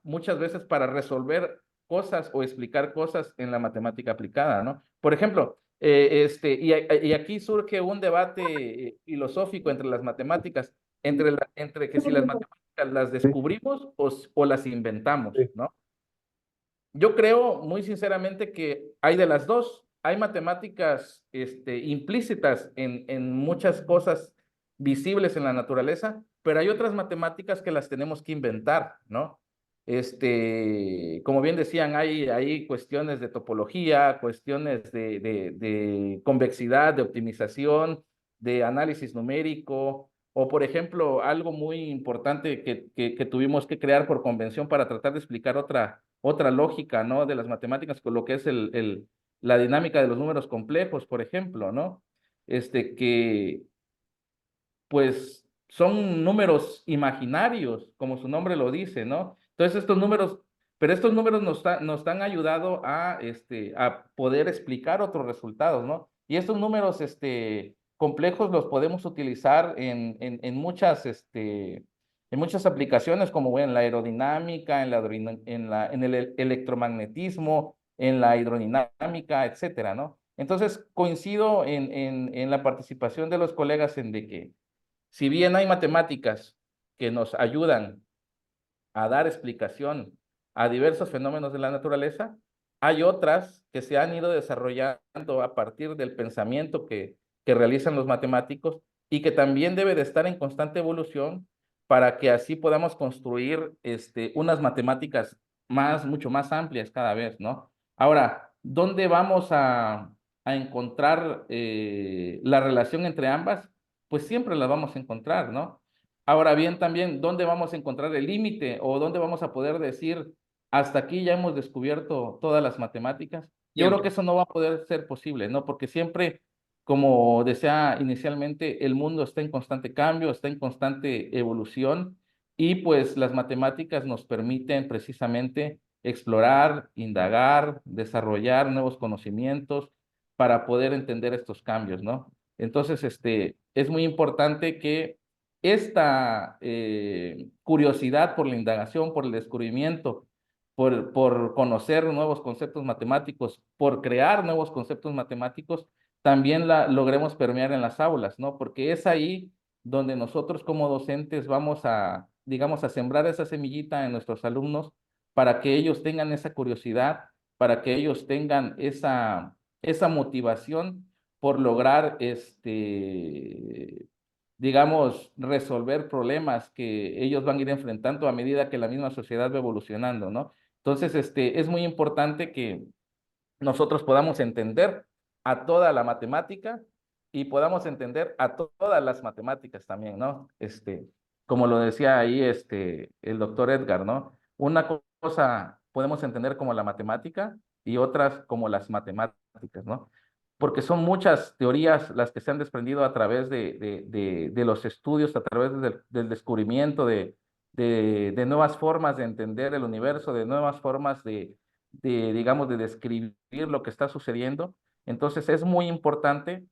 muchas veces para resolver cosas o explicar cosas en la matemática aplicada, ¿no? Por ejemplo, y aquí surge un debate filosófico entre las matemáticas, entre que si las matemáticas las descubrimos o las inventamos, ¿no? Yo creo muy sinceramente que hay de las dos. Hay matemáticas implícitas en muchas cosas visibles en la naturaleza, pero hay otras matemáticas que las tenemos que inventar, ¿no? Como bien decían, hay cuestiones de topología, cuestiones de convexidad, de optimización, de análisis numérico, o por ejemplo, algo muy importante que tuvimos que crear por convención para tratar de explicar otra lógica, ¿no? De las matemáticas, con lo que es la dinámica de los números complejos, por ejemplo, ¿no? Que pues son números imaginarios, como su nombre lo dice, ¿no? Entonces estos números, pero estos números nos han ayudado a poder explicar otros resultados, ¿no? Y estos números complejos los podemos utilizar en muchas aplicaciones, como en la aerodinámica, en el electromagnetismo, en la hidrodinámica, etcétera, ¿no? Entonces coincido en la participación de los colegas en de que si bien hay matemáticas que nos ayudan a dar explicación a diversos fenómenos de la naturaleza, hay otras que se han ido desarrollando a partir del pensamiento que realizan los matemáticos y que también debe de estar en constante evolución para que así podamos construir unas matemáticas mucho más amplias cada vez, ¿no? Ahora, ¿dónde vamos a encontrar la relación entre ambas? Pues siempre la vamos a encontrar, ¿no? Ahora bien, también, ¿dónde vamos a encontrar el límite o dónde vamos a poder decir, hasta aquí ya hemos descubierto todas las matemáticas? Yo creo Tiempo. que eso no va a poder ser posible, ¿no? Porque siempre, como decía inicialmente, el mundo está en constante cambio, está en constante evolución y pues las matemáticas nos permiten precisamente explorar, indagar, desarrollar nuevos conocimientos para poder entender estos cambios, ¿no? Entonces, es muy importante que esta curiosidad por la indagación, por el descubrimiento, por conocer nuevos conceptos matemáticos, por crear nuevos conceptos matemáticos, también la logremos permear en las aulas, ¿no? Porque es ahí donde nosotros como docentes vamos a, digamos, a sembrar esa semillita en nuestros alumnos para que ellos tengan esa curiosidad, para que ellos tengan esa motivación por lograr digamos, resolver problemas que ellos van a ir enfrentando a medida que la misma sociedad va evolucionando, ¿no? Entonces, es muy importante que nosotros podamos entender a toda la matemática y podamos entender a todas las matemáticas también, ¿no? Como lo decía ahí, el doctor Edgar, ¿no? Una cosa podemos entender como la matemática y otras como las matemáticas, ¿no? Porque son muchas teorías las que se han desprendido a través de los estudios, a través del descubrimiento de nuevas formas de entender el universo, de nuevas formas digamos, de describir lo que está sucediendo. Entonces es muy importante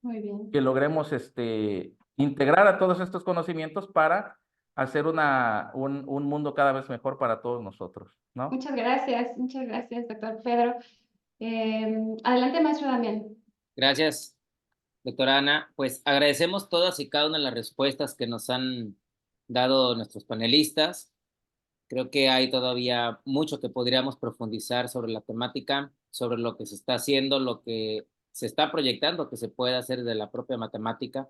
Muy bien. que logremos integrar a todos estos conocimientos para hacer un mundo cada vez mejor para todos nosotros, ¿no? Muchas gracias, doctor Pedro. Adelante, maestro Damián. Gracias, doctora Ana. Pues agradecemos todas y cada una de las respuestas que nos han dado nuestros panelistas. Creo que hay todavía mucho que podríamos profundizar sobre la temática, sobre lo que se está haciendo, lo que se está proyectando que se puede hacer de la propia matemática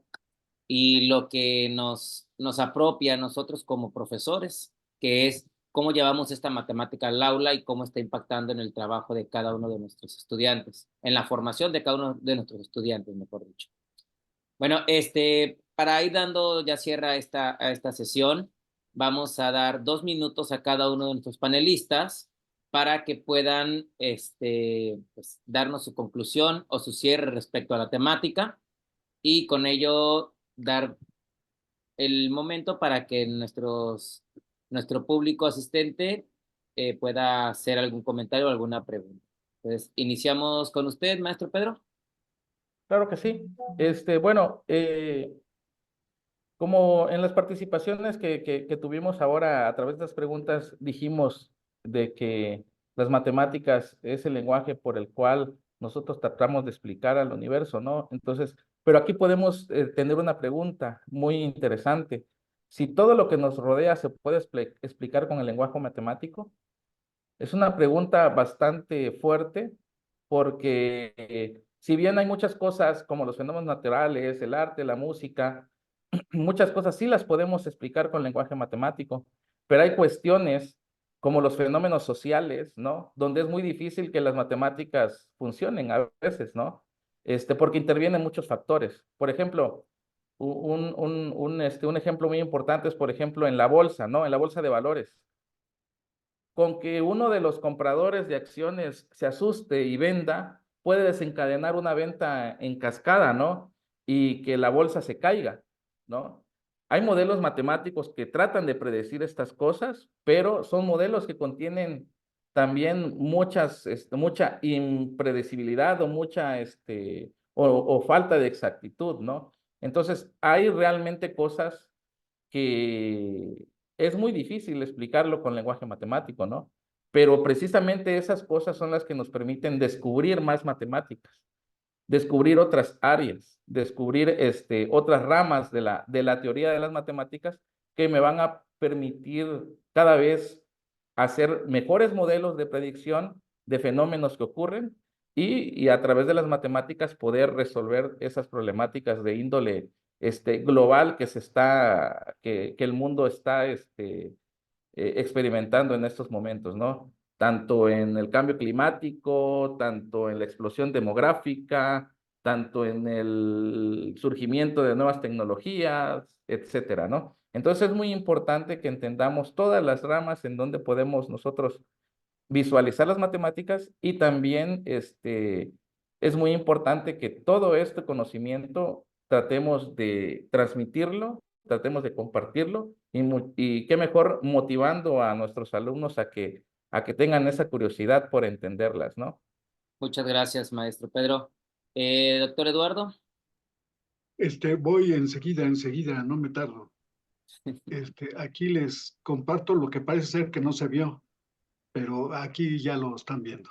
y lo que nos apropia a nosotros como profesores, que es cómo llevamos esta matemática al aula y cómo está impactando en el trabajo de cada uno de nuestros estudiantes, en la formación de cada uno de nuestros estudiantes, mejor dicho. Bueno, para ir dando ya cierre a esta sesión, vamos a dar 2 minutos a cada uno de nuestros panelistas para que puedan pues, darnos su conclusión o su cierre respecto a la temática y con ello dar el momento para que nuestro público asistente pueda hacer algún comentario o alguna pregunta. Entonces, iniciamos con usted, maestro Pedro. Claro que sí. Bueno, como en las participaciones que tuvimos ahora a través de las preguntas, dijimos de que las matemáticas es el lenguaje por el cual nosotros tratamos de explicar al universo, ¿no? Entonces, pero aquí podemos tener una pregunta muy interesante. Si todo lo que nos rodea se puede explicar con el lenguaje matemático, es una pregunta bastante fuerte porque si bien hay muchas cosas como los fenómenos naturales, el arte, la música, muchas cosas sí las podemos explicar con lenguaje matemático, pero hay cuestiones como los fenómenos sociales, ¿no? Donde es muy difícil que las matemáticas funcionen a veces, ¿no? Porque intervienen muchos factores. Por ejemplo, un ejemplo muy importante es, por ejemplo, en la bolsa, ¿no? En la bolsa de valores. Con que uno de los compradores de acciones se asuste y venda, puede desencadenar una venta en cascada, ¿no? Y que la bolsa se caiga, ¿no? Hay modelos matemáticos que tratan de predecir estas cosas, pero son modelos que contienen también mucha impredecibilidad o o falta de exactitud, ¿no? Entonces, hay realmente cosas que es muy difícil explicarlo con lenguaje matemático, ¿no? Pero precisamente esas cosas son las que nos permiten descubrir más matemáticas, descubrir otras áreas, descubrir otras ramas de la teoría de las matemáticas que me van a permitir cada vez hacer mejores modelos de predicción de fenómenos que ocurren y a través de las matemáticas poder resolver esas problemáticas de índole global que el mundo está experimentando en estos momentos, ¿no? Tanto en el cambio climático, tanto en la explosión demográfica, tanto en el surgimiento de nuevas tecnologías, etcétera, ¿no? Entonces es muy importante que entendamos todas las ramas en donde podemos nosotros visualizar las matemáticas y también es muy importante que todo este conocimiento tratemos de transmitirlo, tratemos de compartirlo y qué mejor motivando a nuestros alumnos a que tengan esa curiosidad por entenderlas, ¿no? Muchas gracias, maestro Pedro. Doctor Eduardo. Voy enseguida, no me tardo. Aquí les comparto lo que parece ser que no se vio, pero aquí ya lo están viendo.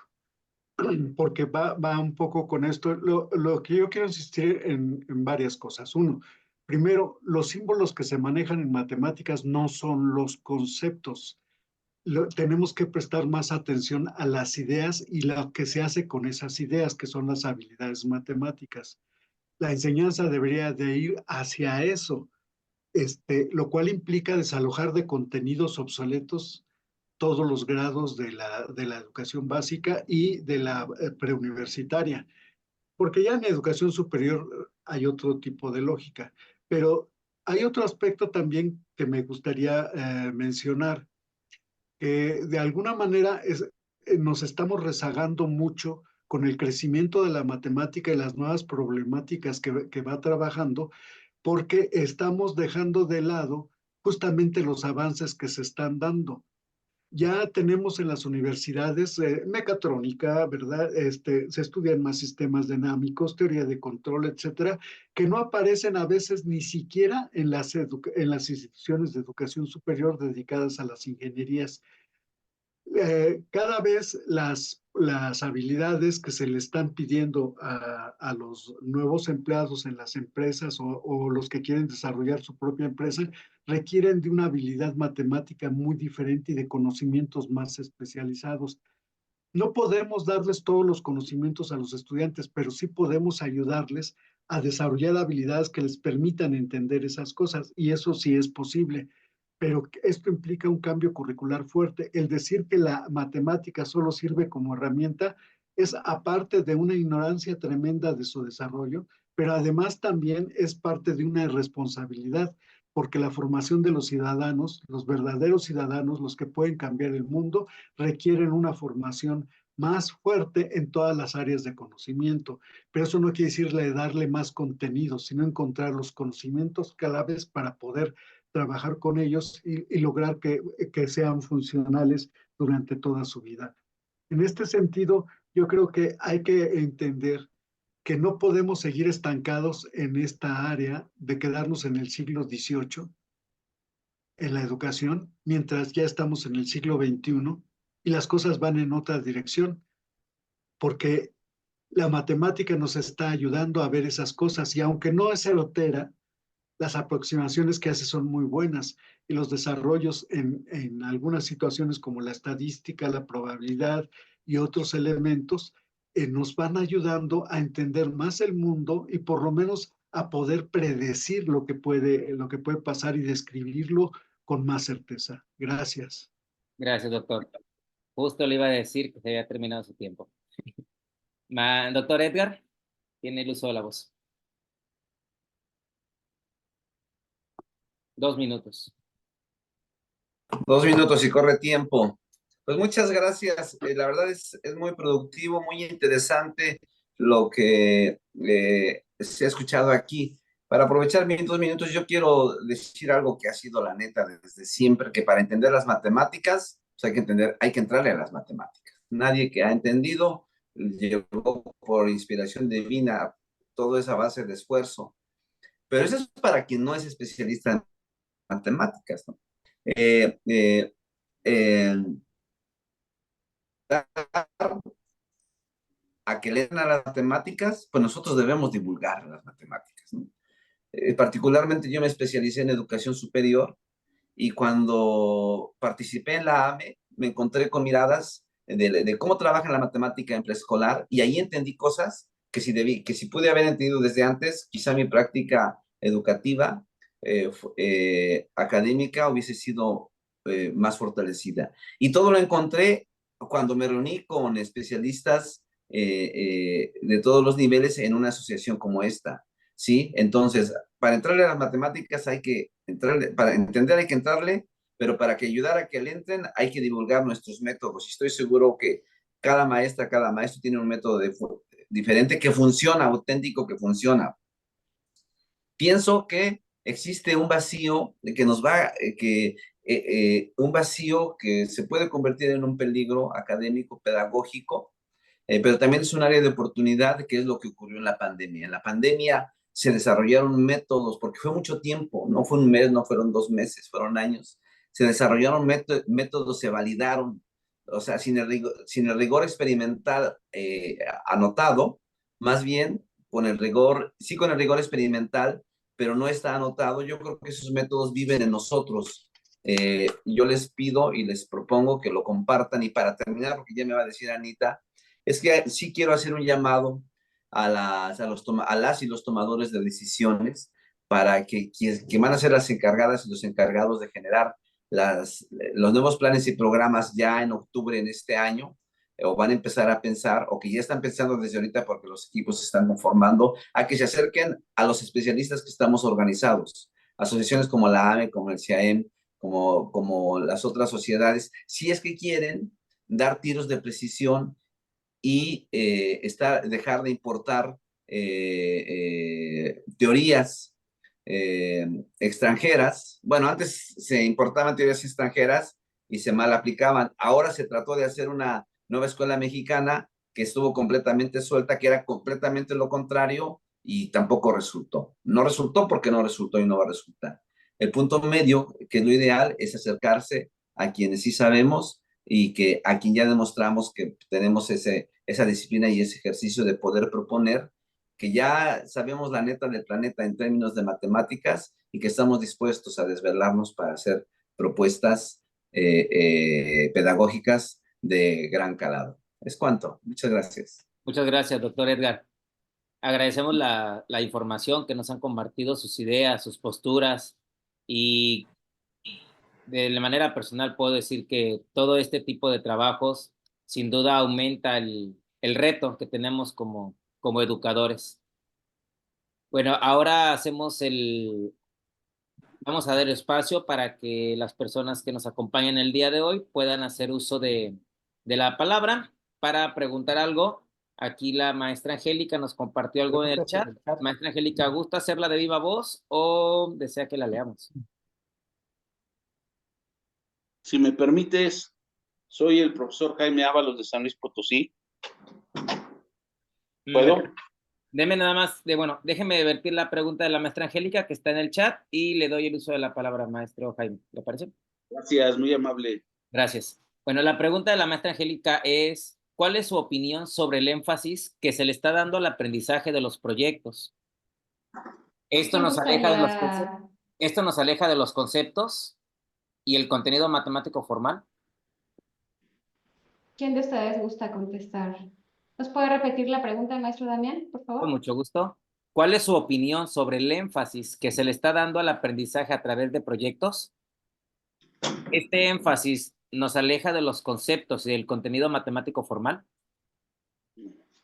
Porque va un poco con esto. Lo que yo quiero insistir en varias cosas. Uno, primero, los símbolos que se manejan en matemáticas no son los conceptos. Tenemos que prestar más atención a las ideas y lo que se hace con esas ideas, que son las habilidades matemáticas. La enseñanza debería de ir hacia eso, lo cual implica desalojar de contenidos obsoletos todos los grados de la educación básica y de la preuniversitaria, porque ya en educación superior hay otro tipo de lógica, pero hay otro aspecto también que me gustaría mencionar, que de alguna manera nos estamos rezagando mucho con el crecimiento de la matemática y las nuevas problemáticas que va trabajando, porque estamos dejando de lado justamente los avances que se están dando. Ya tenemos en las universidades mecatrónica, ¿verdad? Se estudian más sistemas dinámicos, teoría de control, etcétera, que no aparecen a veces ni siquiera en las instituciones de educación superior dedicadas a las ingenierías. Cada vez las habilidades que se le están pidiendo a los nuevos empleados en las empresas o los que quieren desarrollar su propia empresa requieren de una habilidad matemática muy diferente y de conocimientos más especializados. No podemos darles todos los conocimientos a los estudiantes, pero sí podemos ayudarles a desarrollar habilidades que les permitan entender esas cosas, y eso sí es posible. Pero esto implica un cambio curricular fuerte. El decir que la matemática solo sirve como herramienta es aparte de una ignorancia tremenda de su desarrollo, pero además también es parte de una irresponsabilidad, porque la formación de los ciudadanos, los verdaderos ciudadanos, los que pueden cambiar el mundo, requieren una formación más fuerte en todas las áreas de conocimiento. Pero eso no quiere decirle darle más contenido, sino encontrar los conocimientos cada vez para poder trabajar con ellos y lograr que sean funcionales durante toda su vida. En este sentido, yo creo que hay que entender que no podemos seguir estancados en esta área de quedarnos en el siglo XVIII en la educación, mientras ya estamos en el siglo XXI y las cosas van en otra dirección, porque la matemática nos está ayudando a ver esas cosas y aunque no es certera, las aproximaciones que hace son muy buenas y los desarrollos en algunas situaciones como la estadística, la probabilidad y otros elementos nos van ayudando a entender más el mundo y por lo menos a poder predecir lo que puede pasar y describirlo con más certeza. Gracias. Gracias, doctor. Justo le iba a decir que se había terminado su tiempo. Doctor Edgar, tiene el uso de la voz. 2 minutos. 2 minutos y corre tiempo. Pues muchas gracias. La verdad es muy productivo, muy interesante. lo que se ha escuchado aquí. Para aprovechar mis 2 minutos, yo quiero decir algo que ha sido la neta desde siempre, que para entender las matemáticas, pues hay que entrarle a las matemáticas. Nadie que ha entendido llegó por inspiración divina toda esa base de esfuerzo. Pero eso es para quien no es especialista en matemáticas, ¿no? Eh, eh, eh, a que lean a las matemáticas, pues nosotros debemos divulgar las matemáticas, ¿no? Particularmente yo me especialicé en educación superior y cuando participé en la AME me encontré con miradas de cómo trabaja la matemática en preescolar y ahí entendí cosas que si pude haber entendido desde antes, quizá mi práctica educativa, académica hubiese sido más fortalecida. Y todo lo encontré cuando me reuní con especialistas de todos los niveles en una asociación como esta, ¿sí? Entonces, para entrarle a las matemáticas hay que entrarle, para entender hay que entrarle, pero para que ayudar a que le entren hay que divulgar nuestros métodos. Y estoy seguro que cada maestra, cada maestro tiene un método diferente que funciona, auténtico que funciona. Pienso que existe un vacío que nos va, un vacío que se puede convertir en un peligro académico, pedagógico, pero también es un área de oportunidad, que es lo que ocurrió en la pandemia. En la pandemia se desarrollaron métodos, porque fue mucho tiempo, no fue un mes, no fueron 2 meses, fueron años. Se desarrollaron métodos, se validaron, o sea, sin el rigor experimental anotado, más bien con el rigor, sí con el rigor experimental, pero no está anotado. Yo creo que esos métodos viven en nosotros. Yo les pido y les propongo que lo compartan. Y para terminar, porque ya me va a decir Anita, es que sí quiero hacer un llamado a las y los tomadores de decisiones para que van a ser las encargadas y los encargados de generar los nuevos planes y programas ya en octubre en este año, o van a empezar a pensar, o que ya están pensando desde ahorita porque los equipos se están conformando, a que se acerquen a los especialistas que estamos organizados, asociaciones como la AME, como el CIAEM, como las otras sociedades, si es que quieren dar tiros de precisión y dejar de importar teorías extranjeras. Bueno, antes se importaban teorías extranjeras y se mal aplicaban. Ahora se trató de hacer una nueva escuela mexicana que estuvo completamente suelta, que era completamente lo contrario y tampoco resultó. No resultó porque no resultó y no va a resultar. El punto medio, que es lo ideal, es acercarse a quienes sí sabemos y que a quien ya demostramos que tenemos esa disciplina y ese ejercicio de poder proponer, que ya sabemos la neta del planeta en términos de matemáticas y que estamos dispuestos a desvelarnos para hacer propuestas pedagógicas de gran calado. Es cuanto. Muchas gracias. Muchas gracias, doctor Edgar. Agradecemos la información que nos han compartido, sus ideas, sus posturas, y de la manera personal puedo decir que todo este tipo de trabajos sin duda aumenta el reto que tenemos como educadores. Bueno, ahora vamos a dar espacio para que las personas que nos acompañan el día de hoy puedan hacer uso de la palabra para preguntar algo. Aquí la maestra Angélica nos compartió algo en el chat. Maestra Angélica, ¿gusta hacerla de viva voz o desea que la leamos? Si me permites, soy el profesor Jaime Ábalos de San Luis Potosí. ¿Puedo? Deme nada más, déjeme vertir la pregunta de la maestra Angélica que está en el chat y le doy el uso de la palabra, maestro Jaime. ¿Le parece? Gracias, muy amable. Gracias. Bueno, la pregunta de la maestra Angélica es, ¿cuál es su opinión sobre el énfasis que se le está dando al aprendizaje de los proyectos? Esto nos aleja de los conceptos y el contenido matemático formal. ¿Quién de ustedes gusta contestar? ¿Nos puede repetir la pregunta, maestro Damián, por favor? Con mucho gusto. ¿Cuál es su opinión sobre el énfasis que se le está dando al aprendizaje a través de proyectos? ¿Este énfasis nos aleja de los conceptos y del contenido matemático formal?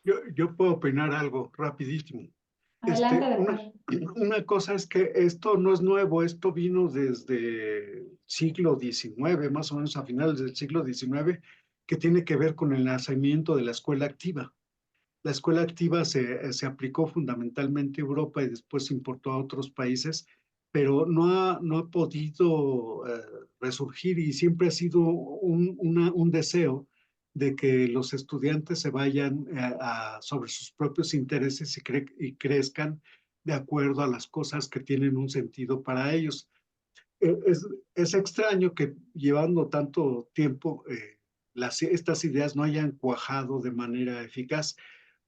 Yo puedo opinar algo rapidísimo. Adelante, doctor. Una cosa es que esto no es nuevo, esto vino desde el siglo XIX, más o menos a finales del siglo XIX, que tiene que ver con el nacimiento de la escuela activa. La escuela activa se aplicó fundamentalmente en Europa y después se importó a otros países, pero no ha podido resurgir y siempre ha sido un deseo de que los estudiantes se vayan sobre sus propios intereses y crezcan de acuerdo a las cosas que tienen un sentido para ellos. Es extraño que llevando tanto tiempo estas ideas no hayan cuajado de manera eficaz,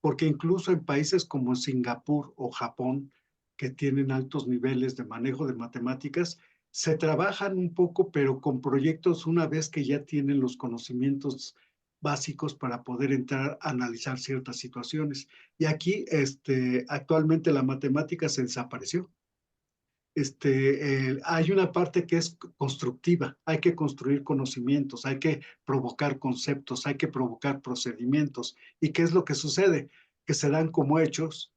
porque incluso en países como Singapur o Japón, que tienen altos niveles de manejo de matemáticas, se trabajan un poco, pero con proyectos una vez que ya tienen los conocimientos básicos para poder entrar a analizar ciertas situaciones. Y aquí, actualmente la matemática se desapareció. Hay una parte que es constructiva, hay que construir conocimientos, hay que provocar conceptos, hay que provocar procedimientos. ¿Y qué es lo que sucede? Que se dan como hechos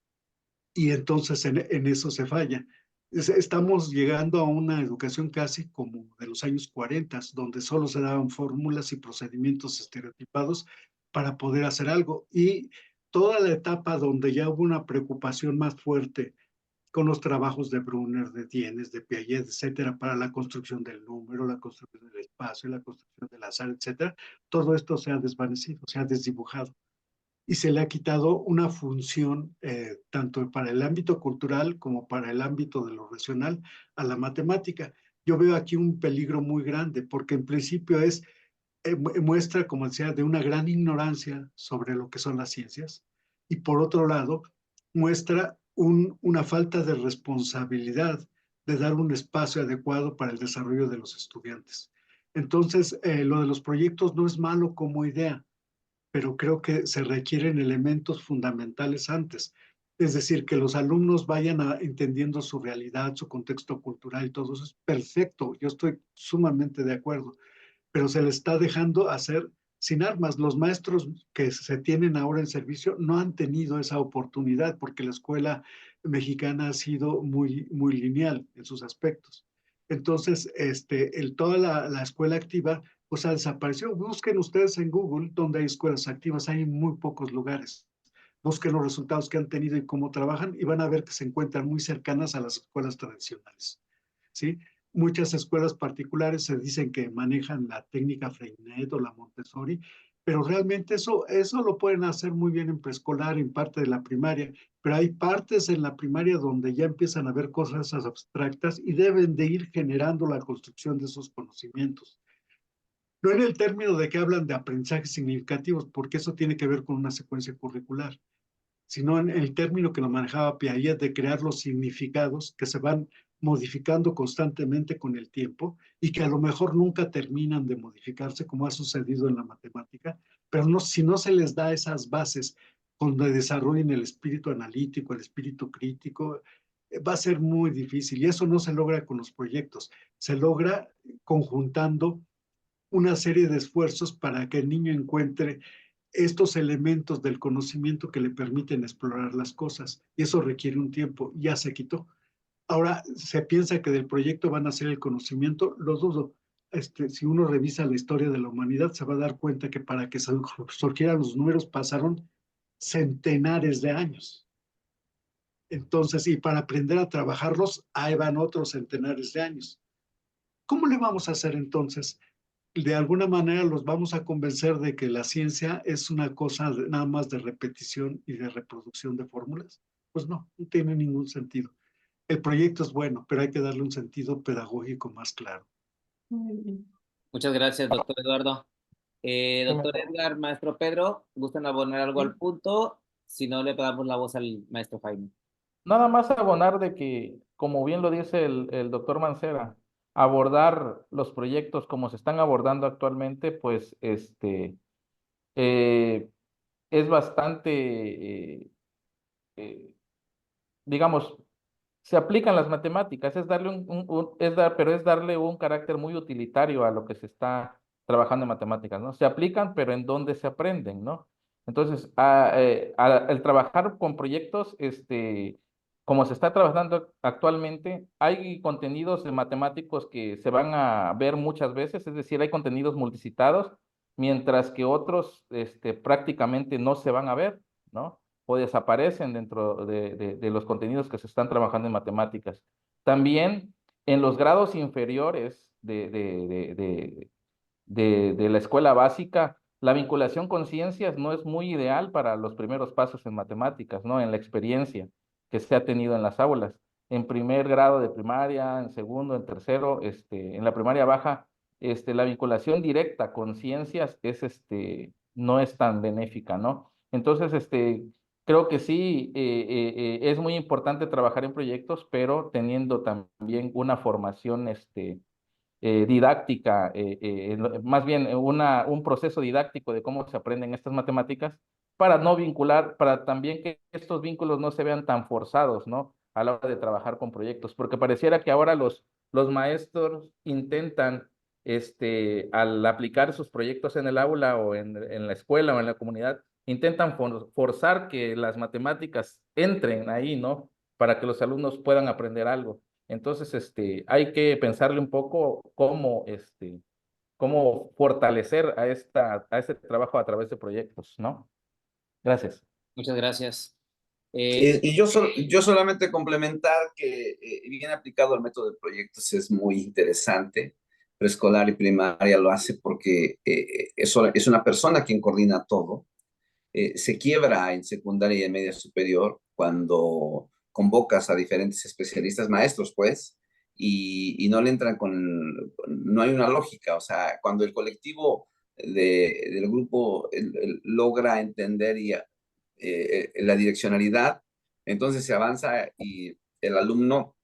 y entonces en eso se falla. Estamos llegando a una educación casi como de los años 40, donde solo se daban fórmulas y procedimientos estereotipados para poder hacer algo. Y toda la etapa donde ya hubo una preocupación más fuerte con los trabajos de Brunner, de Dienes, de Piaget, etcétera, para la construcción del número, la construcción del espacio, la construcción del azar, etcétera, todo esto se ha desvanecido, se ha desdibujado y se le ha quitado una función tanto para el ámbito cultural como para el ámbito de lo racional a la matemática. Yo veo aquí un peligro muy grande porque en principio muestra, como decía, de una gran ignorancia sobre lo que son las ciencias y por otro lado muestra una falta de responsabilidad de dar un espacio adecuado para el desarrollo de los estudiantes. Entonces, lo de los proyectos no es malo como idea, pero creo que se requieren elementos fundamentales antes. Es decir, que los alumnos vayan entendiendo su realidad, su contexto cultural y todo eso es perfecto. Yo estoy sumamente de acuerdo, pero se les está dejando hacer sin armas. Los maestros que se tienen ahora en servicio no han tenido esa oportunidad porque la escuela mexicana ha sido muy lineal en sus aspectos. Entonces, toda la escuela activa pues ha desaparecido. Busquen ustedes en Google donde hay escuelas activas, hay en muy pocos lugares. Busquen los resultados que han tenido y cómo trabajan y van a ver que se encuentran muy cercanas a las escuelas tradicionales. ¿Sí? Muchas escuelas particulares se dicen que manejan la técnica Freinet o la Montessori, pero realmente eso lo pueden hacer muy bien en preescolar, en parte de la primaria, pero hay partes en la primaria donde ya empiezan a ver cosas abstractas y deben de ir generando la construcción de esos conocimientos. No en el término de que hablan de aprendizajes significativos, porque eso tiene que ver con una secuencia curricular, sino en el término que lo manejaba Piaget de crear los significados que se van modificando constantemente con el tiempo y que a lo mejor nunca terminan de modificarse como ha sucedido en la matemática, pero si no se les da esas bases donde desarrollen el espíritu analítico, el espíritu crítico, va a ser muy difícil y eso no se logra con los proyectos, se logra conjuntando una serie de esfuerzos para que el niño encuentre estos elementos del conocimiento que le permiten explorar las cosas. Y eso requiere un tiempo, ya se quitó. Ahora se piensa que del proyecto van a ser el conocimiento, lo dudo. Si uno revisa la historia de la humanidad, se va a dar cuenta que para que surgieran los números pasaron centenares de años. Entonces, y para aprender a trabajarlos, ahí van otros centenares de años. ¿Cómo le vamos a hacer entonces? De alguna manera los vamos a convencer de que la ciencia es una cosa nada más de repetición y de reproducción de fórmulas. Pues no tiene ningún sentido. El proyecto es bueno, pero hay que darle un sentido pedagógico más claro. Muy bien. Muchas gracias, doctor Eduardo. Doctor Edgar, maestro Pedro, ¿gustan abonar algo al punto? Si no, le damos la voz al maestro Jaime. Nada más abonar de que, como bien lo dice el doctor Mancera, abordar los proyectos como se están abordando actualmente, pues es bastante, digamos, se aplican las matemáticas, es darle pero es darle un carácter muy utilitario a lo que se está trabajando en matemáticas, ¿no? Se aplican, pero en dónde se aprenden, ¿no? Entonces, el trabajar con proyectos, como se está trabajando actualmente, hay contenidos de matemáticos que se van a ver muchas veces, es decir, hay contenidos multicitados, mientras que otros, prácticamente no se van a ver, ¿no? o desaparecen dentro de los contenidos que se están trabajando en matemáticas. También en los grados inferiores de la escuela básica, la vinculación con ciencias no es muy ideal para los primeros pasos en matemáticas, ¿no? En la experiencia que se ha tenido en las aulas. En primer grado de primaria, en segundo, en tercero, en la primaria baja, la vinculación directa con ciencias no es tan benéfica, ¿no? Entonces, creo que sí, es muy importante trabajar en proyectos, pero teniendo también una formación, didáctica, más bien un proceso didáctico de cómo se aprenden estas matemáticas para no vincular, para también que estos vínculos no se vean tan forzados, ¿no? A la hora de trabajar con proyectos, porque pareciera que ahora los maestros intentan, al aplicar sus proyectos en el aula o en la escuela o en la comunidad, intentan forzar que las matemáticas entren ahí, ¿no? Para que los alumnos puedan aprender algo. Entonces, hay que pensarle un poco cómo fortalecer a este trabajo a través de proyectos, ¿no? Gracias. Muchas gracias. Y yo solamente complementar que bien aplicado el método de proyectos es muy interesante. Preescolar y primaria lo hace porque es una persona quien coordina todo. Se quiebra en secundaria y en media superior cuando convocas a diferentes especialistas, maestros, pues, y no le entran no hay una lógica. O sea, cuando el colectivo del grupo logra entender la direccionalidad, entonces se avanza y el alumno,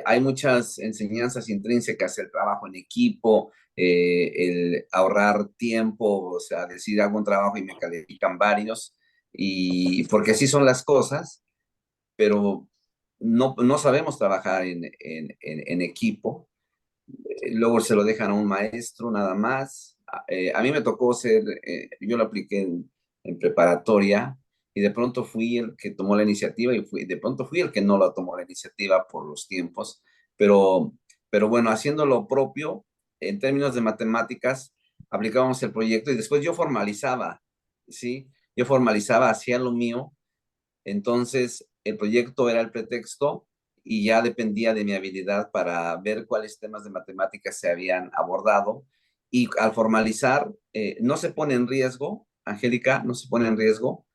hay muchas enseñanzas intrínsecas, el trabajo en equipo, el ahorrar tiempo, o sea, decir hago un trabajo y me califican varios, y porque así son las cosas, pero no sabemos trabajar en equipo. Luego se lo dejan a un maestro nada más. A mí me tocó yo lo apliqué en preparatoria y de pronto fui el que tomó la iniciativa y de pronto fui el que no la tomó la iniciativa por los tiempos, pero, pero bueno, haciendo lo propio en términos de matemáticas, aplicábamos el proyecto y después yo formalizaba, ¿sí? Yo formalizaba, hacía lo mío, entonces el proyecto era el pretexto y ya dependía de mi habilidad para ver cuáles temas de matemáticas se habían abordado. Y al formalizar, no se pone en riesgo, Angélica, no se pone en riesgo,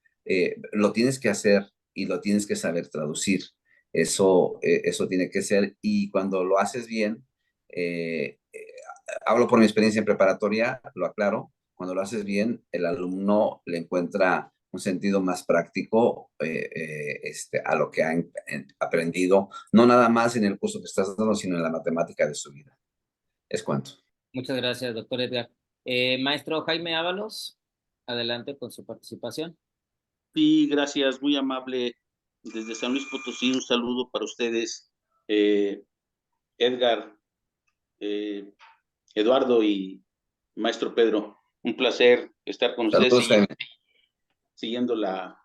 lo tienes que hacer y lo tienes que saber traducir. Eso tiene que ser, y cuando lo haces bien, hablo por mi experiencia en preparatoria, lo aclaro, cuando lo haces bien, el alumno le encuentra un sentido más práctico a lo que ha aprendido, no nada más en el curso que estás dando, sino en la matemática de su vida. Es cuanto. Muchas gracias, doctor Edgar. Maestro Jaime Ábalos, adelante con su participación. Sí, gracias, muy amable. Desde San Luis Potosí, un saludo para ustedes, Edgar, Eduardo y maestro Pedro. Un placer estar con ustedes Saludos, Jaime. siguiendo la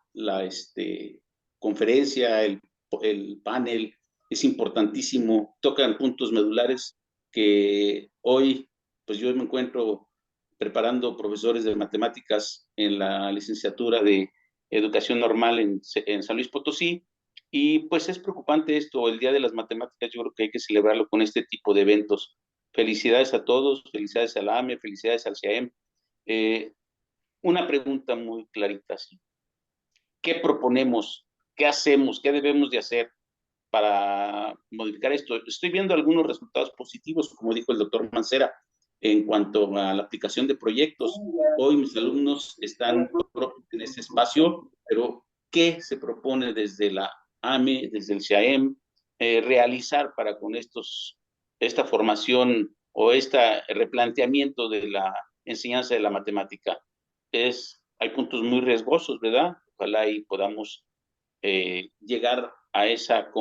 conferencia, el panel. Es importantísimo, tocan puntos medulares que hoy, pues yo me encuentro preparando profesores de matemáticas en la licenciatura de Educación Normal en San Luis Potosí, y pues es preocupante esto, el Día de las Matemáticas. Yo creo que hay que celebrarlo con este tipo de eventos. Felicidades a todos, felicidades a la AME, felicidades al CIAEM. Una pregunta muy clarita, ¿sí? ¿Qué proponemos? ¿Qué hacemos? ¿Qué debemos de hacer para modificar esto? Estoy viendo algunos resultados positivos, como dijo el doctor Mancera, en cuanto a la aplicación de proyectos. Hoy mis alumnos están en ese espacio, pero ¿qué se propone desde la AME, desde el CIAEM, realizar para con esta formación o este replanteamiento de la enseñanza de la matemática? Hay puntos muy riesgosos, ¿verdad? Ojalá y podamos llegar a esa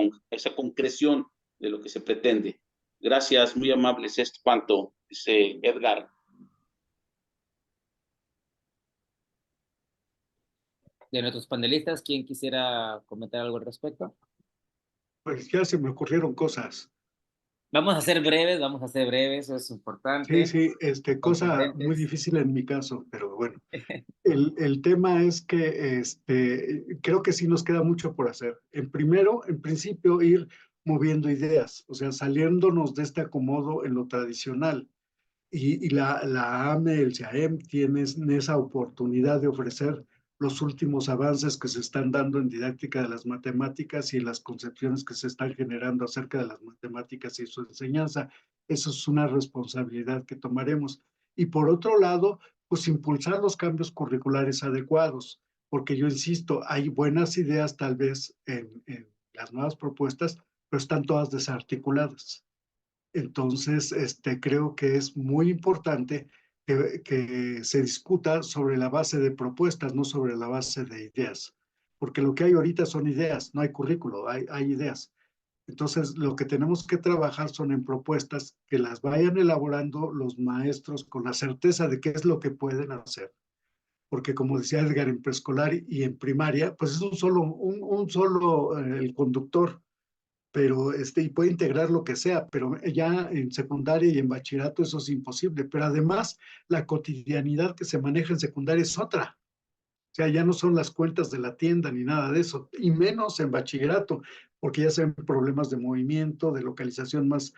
concreción de lo que se pretende. Gracias, muy amables. Esto cuanto, dice Edgar. De nuestros panelistas, ¿quién quisiera comentar algo al respecto? Pues ya se me ocurrieron cosas. Vamos a ser breves, eso es importante. Sí, cosa muy Contundentes. difícil en mi caso, pero bueno. El tema es que creo que sí nos queda mucho por hacer. En principio, ir moviendo ideas, o sea, saliéndonos de este acomodo en lo tradicional. Y la AME, el CIAEM, tienen esa oportunidad de ofrecer los últimos avances que se están dando en didáctica de las matemáticas y en las concepciones que se están generando acerca de las matemáticas y su enseñanza. Eso es una responsabilidad que tomaremos. Y por otro lado, pues impulsar los cambios curriculares adecuados, porque yo insisto, hay buenas ideas tal vez en las nuevas propuestas, pero están todas desarticuladas. Entonces, creo que es muy importante que se discuta sobre la base de propuestas, no sobre la base de ideas, porque lo que hay ahorita son ideas, no hay currículo, hay ideas. Entonces, lo que tenemos que trabajar son en propuestas que las vayan elaborando los maestros con la certeza de qué es lo que pueden hacer. Porque como decía Edgar, en preescolar y en primaria, pues es un solo el conductor, pero y puede integrar lo que sea, pero ya en secundaria y en bachillerato eso es imposible. Pero además, la cotidianidad que se maneja en secundaria es otra. O sea, ya no son las cuentas de la tienda ni nada de eso, y menos en bachillerato, porque ya se ven problemas de movimiento, de localización más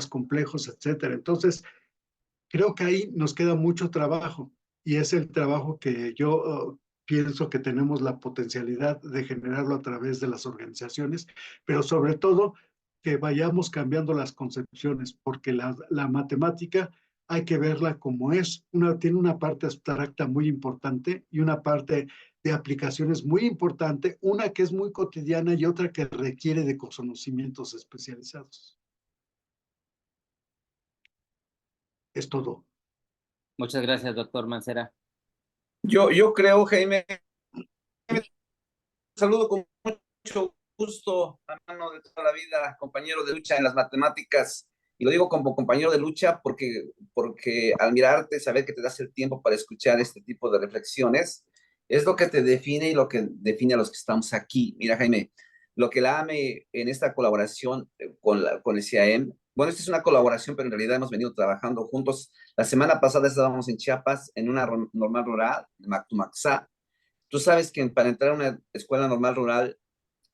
complejos, etcétera. Entonces, creo que ahí nos queda mucho trabajo y es el trabajo que yo pienso que tenemos la potencialidad de generarlo a través de las organizaciones, pero sobre todo que vayamos cambiando las concepciones, porque la matemática hay que verla como es. Tiene una parte abstracta muy importante y una parte de aplicaciones muy importante, una que es muy cotidiana y otra que requiere de conocimientos especializados. Es todo. Muchas gracias, doctor Mancera. Yo creo, Jaime, saludo con mucho gusto, hermano de toda la vida, compañero de lucha en las matemáticas. Y lo digo como compañero de lucha porque al mirarte, saber que te das el tiempo para escuchar este tipo de reflexiones, es lo que te define y lo que define a los que estamos aquí. Mira, Jaime, lo que la AME en esta colaboración con el CIAEM, bueno, esta es una colaboración, pero en realidad hemos venido trabajando juntos. La semana pasada estábamos en Chiapas, en una normal rural, de Mactumaxá. Tú sabes que para entrar a una escuela normal rural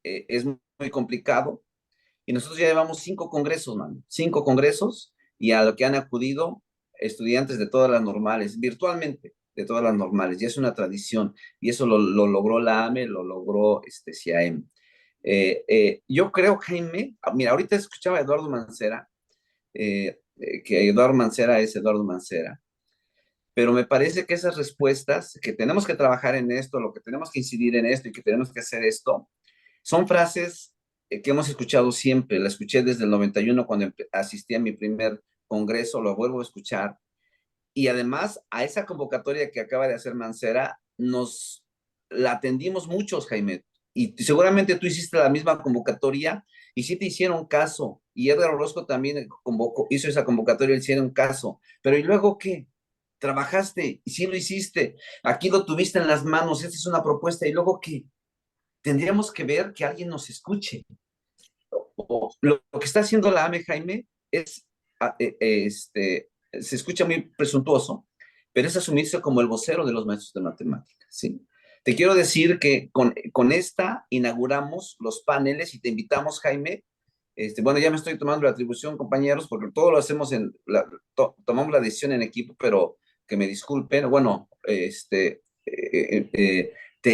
es muy complicado y nosotros ya llevamos 5 congresos, man, 5 congresos y a lo que han acudido estudiantes de todas las normales, virtualmente de todas las normales, ya es una tradición y eso lo logró la AME, lo logró CIAEM. Yo creo, Jaime, mira, ahorita escuchaba a Eduardo Mancera, que Eduardo Mancera es Eduardo Mancera, pero me parece que esas respuestas, que tenemos que trabajar en esto, lo que tenemos que incidir en esto y que tenemos que hacer esto, son frases que hemos escuchado siempre. La escuché desde el 91 cuando asistí a mi primer congreso, lo vuelvo a escuchar. Y además a esa convocatoria que acaba de hacer Mancera, nos la atendimos muchos, Jaime. Y seguramente tú hiciste la misma convocatoria y sí te hicieron caso. Y Edgar Orozco también hizo esa convocatoria y hicieron caso. Pero ¿y luego qué? Trabajaste y sí lo hiciste. Aquí lo tuviste en las manos. Esta es una propuesta. ¿Y luego qué? Tendríamos que ver que alguien nos escuche. Lo que está haciendo la AME, Jaime, es, se escucha muy presuntuoso, pero es asumirse como el vocero de los maestros de matemáticas, ¿sí? Te quiero decir que con esta inauguramos los paneles y te invitamos, Jaime. Bueno, ya me estoy tomando la atribución, compañeros, porque todo lo hacemos tomamos la decisión en equipo, pero que me disculpen. Bueno, te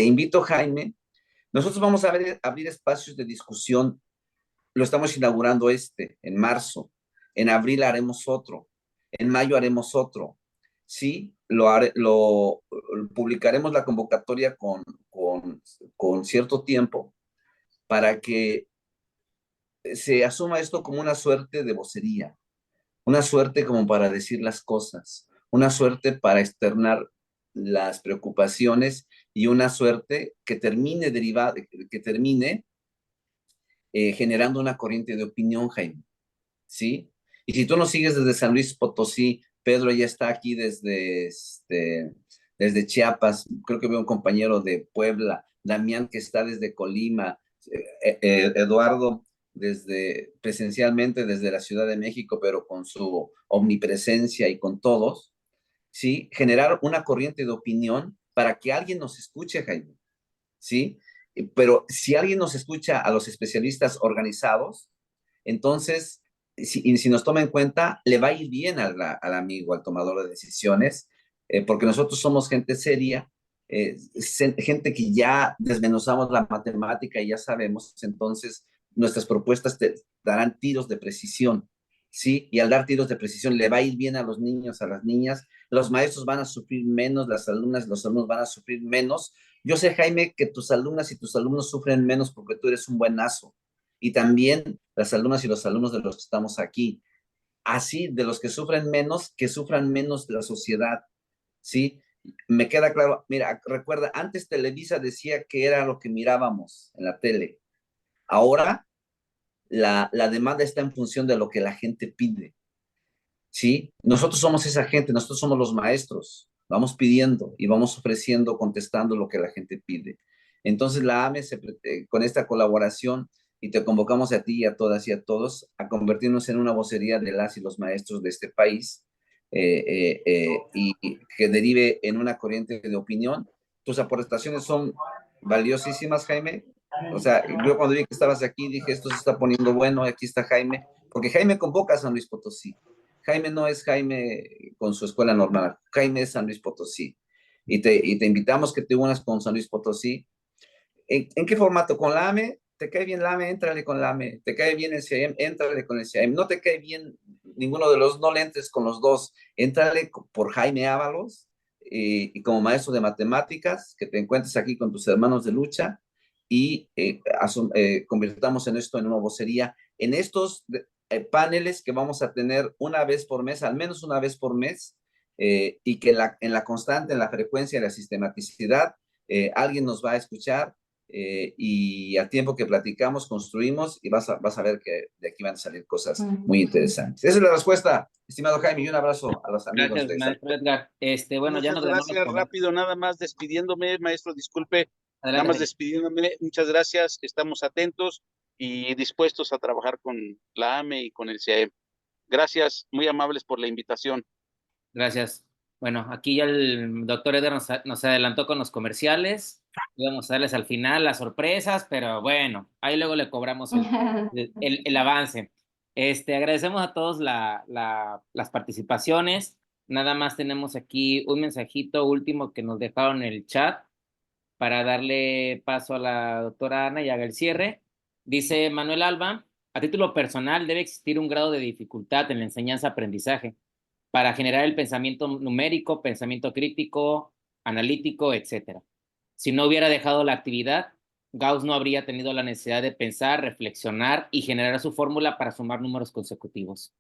invito, Jaime. Nosotros vamos a abrir espacios de discusión. Lo estamos inaugurando en marzo. En abril haremos otro. En mayo haremos otro. Sí, publicaremos la convocatoria con cierto tiempo para que se asuma esto como una suerte de vocería, una suerte como para decir las cosas, una suerte para externar las preocupaciones y una suerte que termine generando una corriente de opinión, Jaime, ¿sí? Y si tú nos sigues desde San Luis Potosí, Pedro ya está aquí desde Chiapas, creo que veo un compañero de Puebla, Damián que está desde Colima, Eduardo desde presencialmente desde la Ciudad de México, pero con su omnipresencia y con todos, ¿sí? Generar una corriente de opinión para que alguien nos escuche, Jaime, ¿sí? Pero si alguien nos escucha a los especialistas organizados, entonces, si nos toma en cuenta, le va a ir bien al amigo, al tomador de decisiones, porque nosotros somos gente seria, gente que ya desmenuzamos la matemática y ya sabemos, entonces nuestras propuestas te darán tiros de precisión, ¿sí? Y al dar tiros de precisión le va a ir bien a los niños, a las niñas, los maestros van a sufrir menos, las alumnas, los alumnos van a sufrir menos. Yo sé, Jaime, que tus alumnas y tus alumnos sufren menos porque tú eres un buenazo. Y también las alumnas y los alumnos de los que estamos aquí. Así, de los que sufran menos la sociedad, ¿sí? Me queda claro, mira, recuerda, antes Televisa decía que era lo que mirábamos en la tele. Ahora la demanda está en función de lo que la gente pide, ¿sí? Nosotros somos esa gente, nosotros somos los maestros. Vamos pidiendo y vamos ofreciendo, contestando lo que la gente pide. Entonces la AME, con esta colaboración, y te convocamos a ti y a todas y a todos a convertirnos en una vocería de las y los maestros de este país, y que derive en una corriente de opinión. Tus aportaciones son valiosísimas, Jaime. O sea, yo cuando vi que estabas aquí dije, esto se está poniendo bueno, aquí está Jaime, porque Jaime convoca a San Luis Potosí. Jaime no es Jaime con su escuela normal, Jaime es San Luis Potosí. Y te invitamos que te unas con San Luis Potosí. ¿En qué formato? ¿Con la AME? ¿Te cae bien la AME? Éntrale con la AME. ¿Te cae bien el CIAEM? Éntrale con el CIAEM. ¿No te cae bien ninguno de los? No le entres con los dos. Éntrale por Jaime Ábalos, y como maestro de matemáticas, que te encuentres aquí con tus hermanos de lucha y convirtamos en esto en una vocería. En estos paneles que vamos a tener una vez por mes, al menos una vez por mes, y que en la constante, en la frecuencia, en la sistematicidad, alguien nos va a escuchar, y al tiempo que platicamos, construimos y vas a ver que de aquí van a salir cosas muy interesantes. Esa es la respuesta, estimado Jaime, y un abrazo a los amigos Gracias, de maestro Edgar. Bueno, ya Muchas nos ganó los gracias, rápido, nada más despidiéndome, maestro, disculpe, nada Adelante, más Jaime. despidiéndome, muchas gracias, estamos atentos y dispuestos a trabajar con la AME y con el CIAEM. Gracias, muy amables por la invitación. Gracias. Bueno, aquí ya el doctor Edgar nos adelantó con los comerciales. Íbamos a darles al final las sorpresas, pero bueno, ahí luego le cobramos el avance. Agradecemos a todos las participaciones. Nada más tenemos aquí un mensajito último que nos dejaron en el chat para darle paso a la doctora Ana y haga el cierre. Dice Manuel Alba, a título personal debe existir un grado de dificultad en la enseñanza-aprendizaje para generar el pensamiento numérico, pensamiento crítico, analítico, etc. Si no hubiera dejado la actividad, Gauss no habría tenido la necesidad de pensar, reflexionar y generar su fórmula para sumar números consecutivos.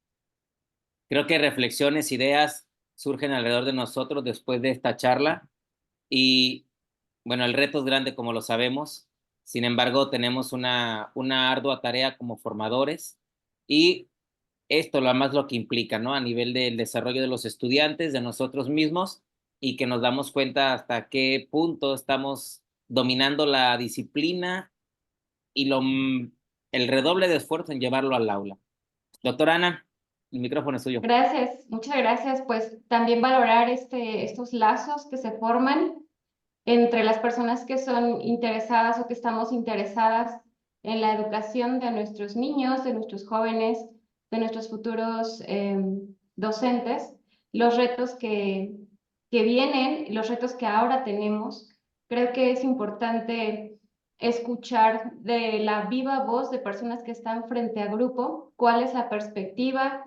Creo que reflexiones, ideas surgen alrededor de nosotros después de esta charla y, bueno, el reto es grande como lo sabemos. Sin embargo, tenemos una ardua tarea como formadores y esto lo que implica, ¿no? A nivel del desarrollo de los estudiantes, de nosotros mismos, y que nos damos cuenta hasta qué punto estamos dominando la disciplina y el redoble de esfuerzo en llevarlo al aula. Doctora Ana, el micrófono es suyo. Gracias, muchas gracias. Pues también valorar estos lazos que se forman entre las personas que son interesadas o que estamos interesadas en la educación de nuestros niños, de nuestros jóvenes, de nuestros futuros docentes, los retos que vienen, los retos que ahora tenemos. Creo que es importante escuchar de la viva voz de personas que están frente a grupo, cuál es la perspectiva,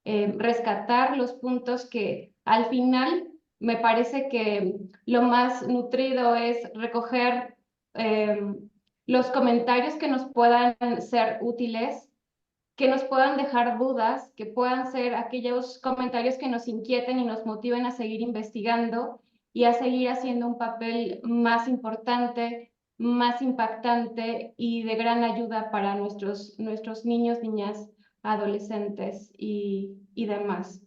rescatar los puntos que al final me parece que lo más nutrido es recoger los comentarios que nos puedan ser útiles, que nos puedan dejar dudas, que puedan ser aquellos comentarios que nos inquieten y nos motiven a seguir investigando y a seguir haciendo un papel más importante, más impactante y de gran ayuda para nuestros niños, niñas, adolescentes y demás.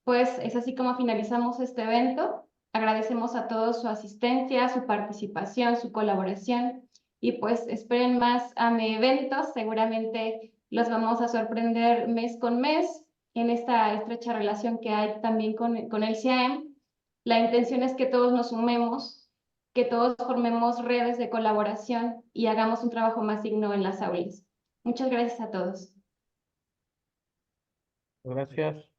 Pues es así como finalizamos este evento. Agradecemos a todos su asistencia, su participación, su colaboración Y pues esperen más AME eventos, seguramente los vamos a sorprender mes con mes en esta estrecha relación que hay también con el CIAEM. La intención es que todos nos sumemos, que todos formemos redes de colaboración y hagamos un trabajo más digno en las aulas. Muchas gracias a todos. Gracias.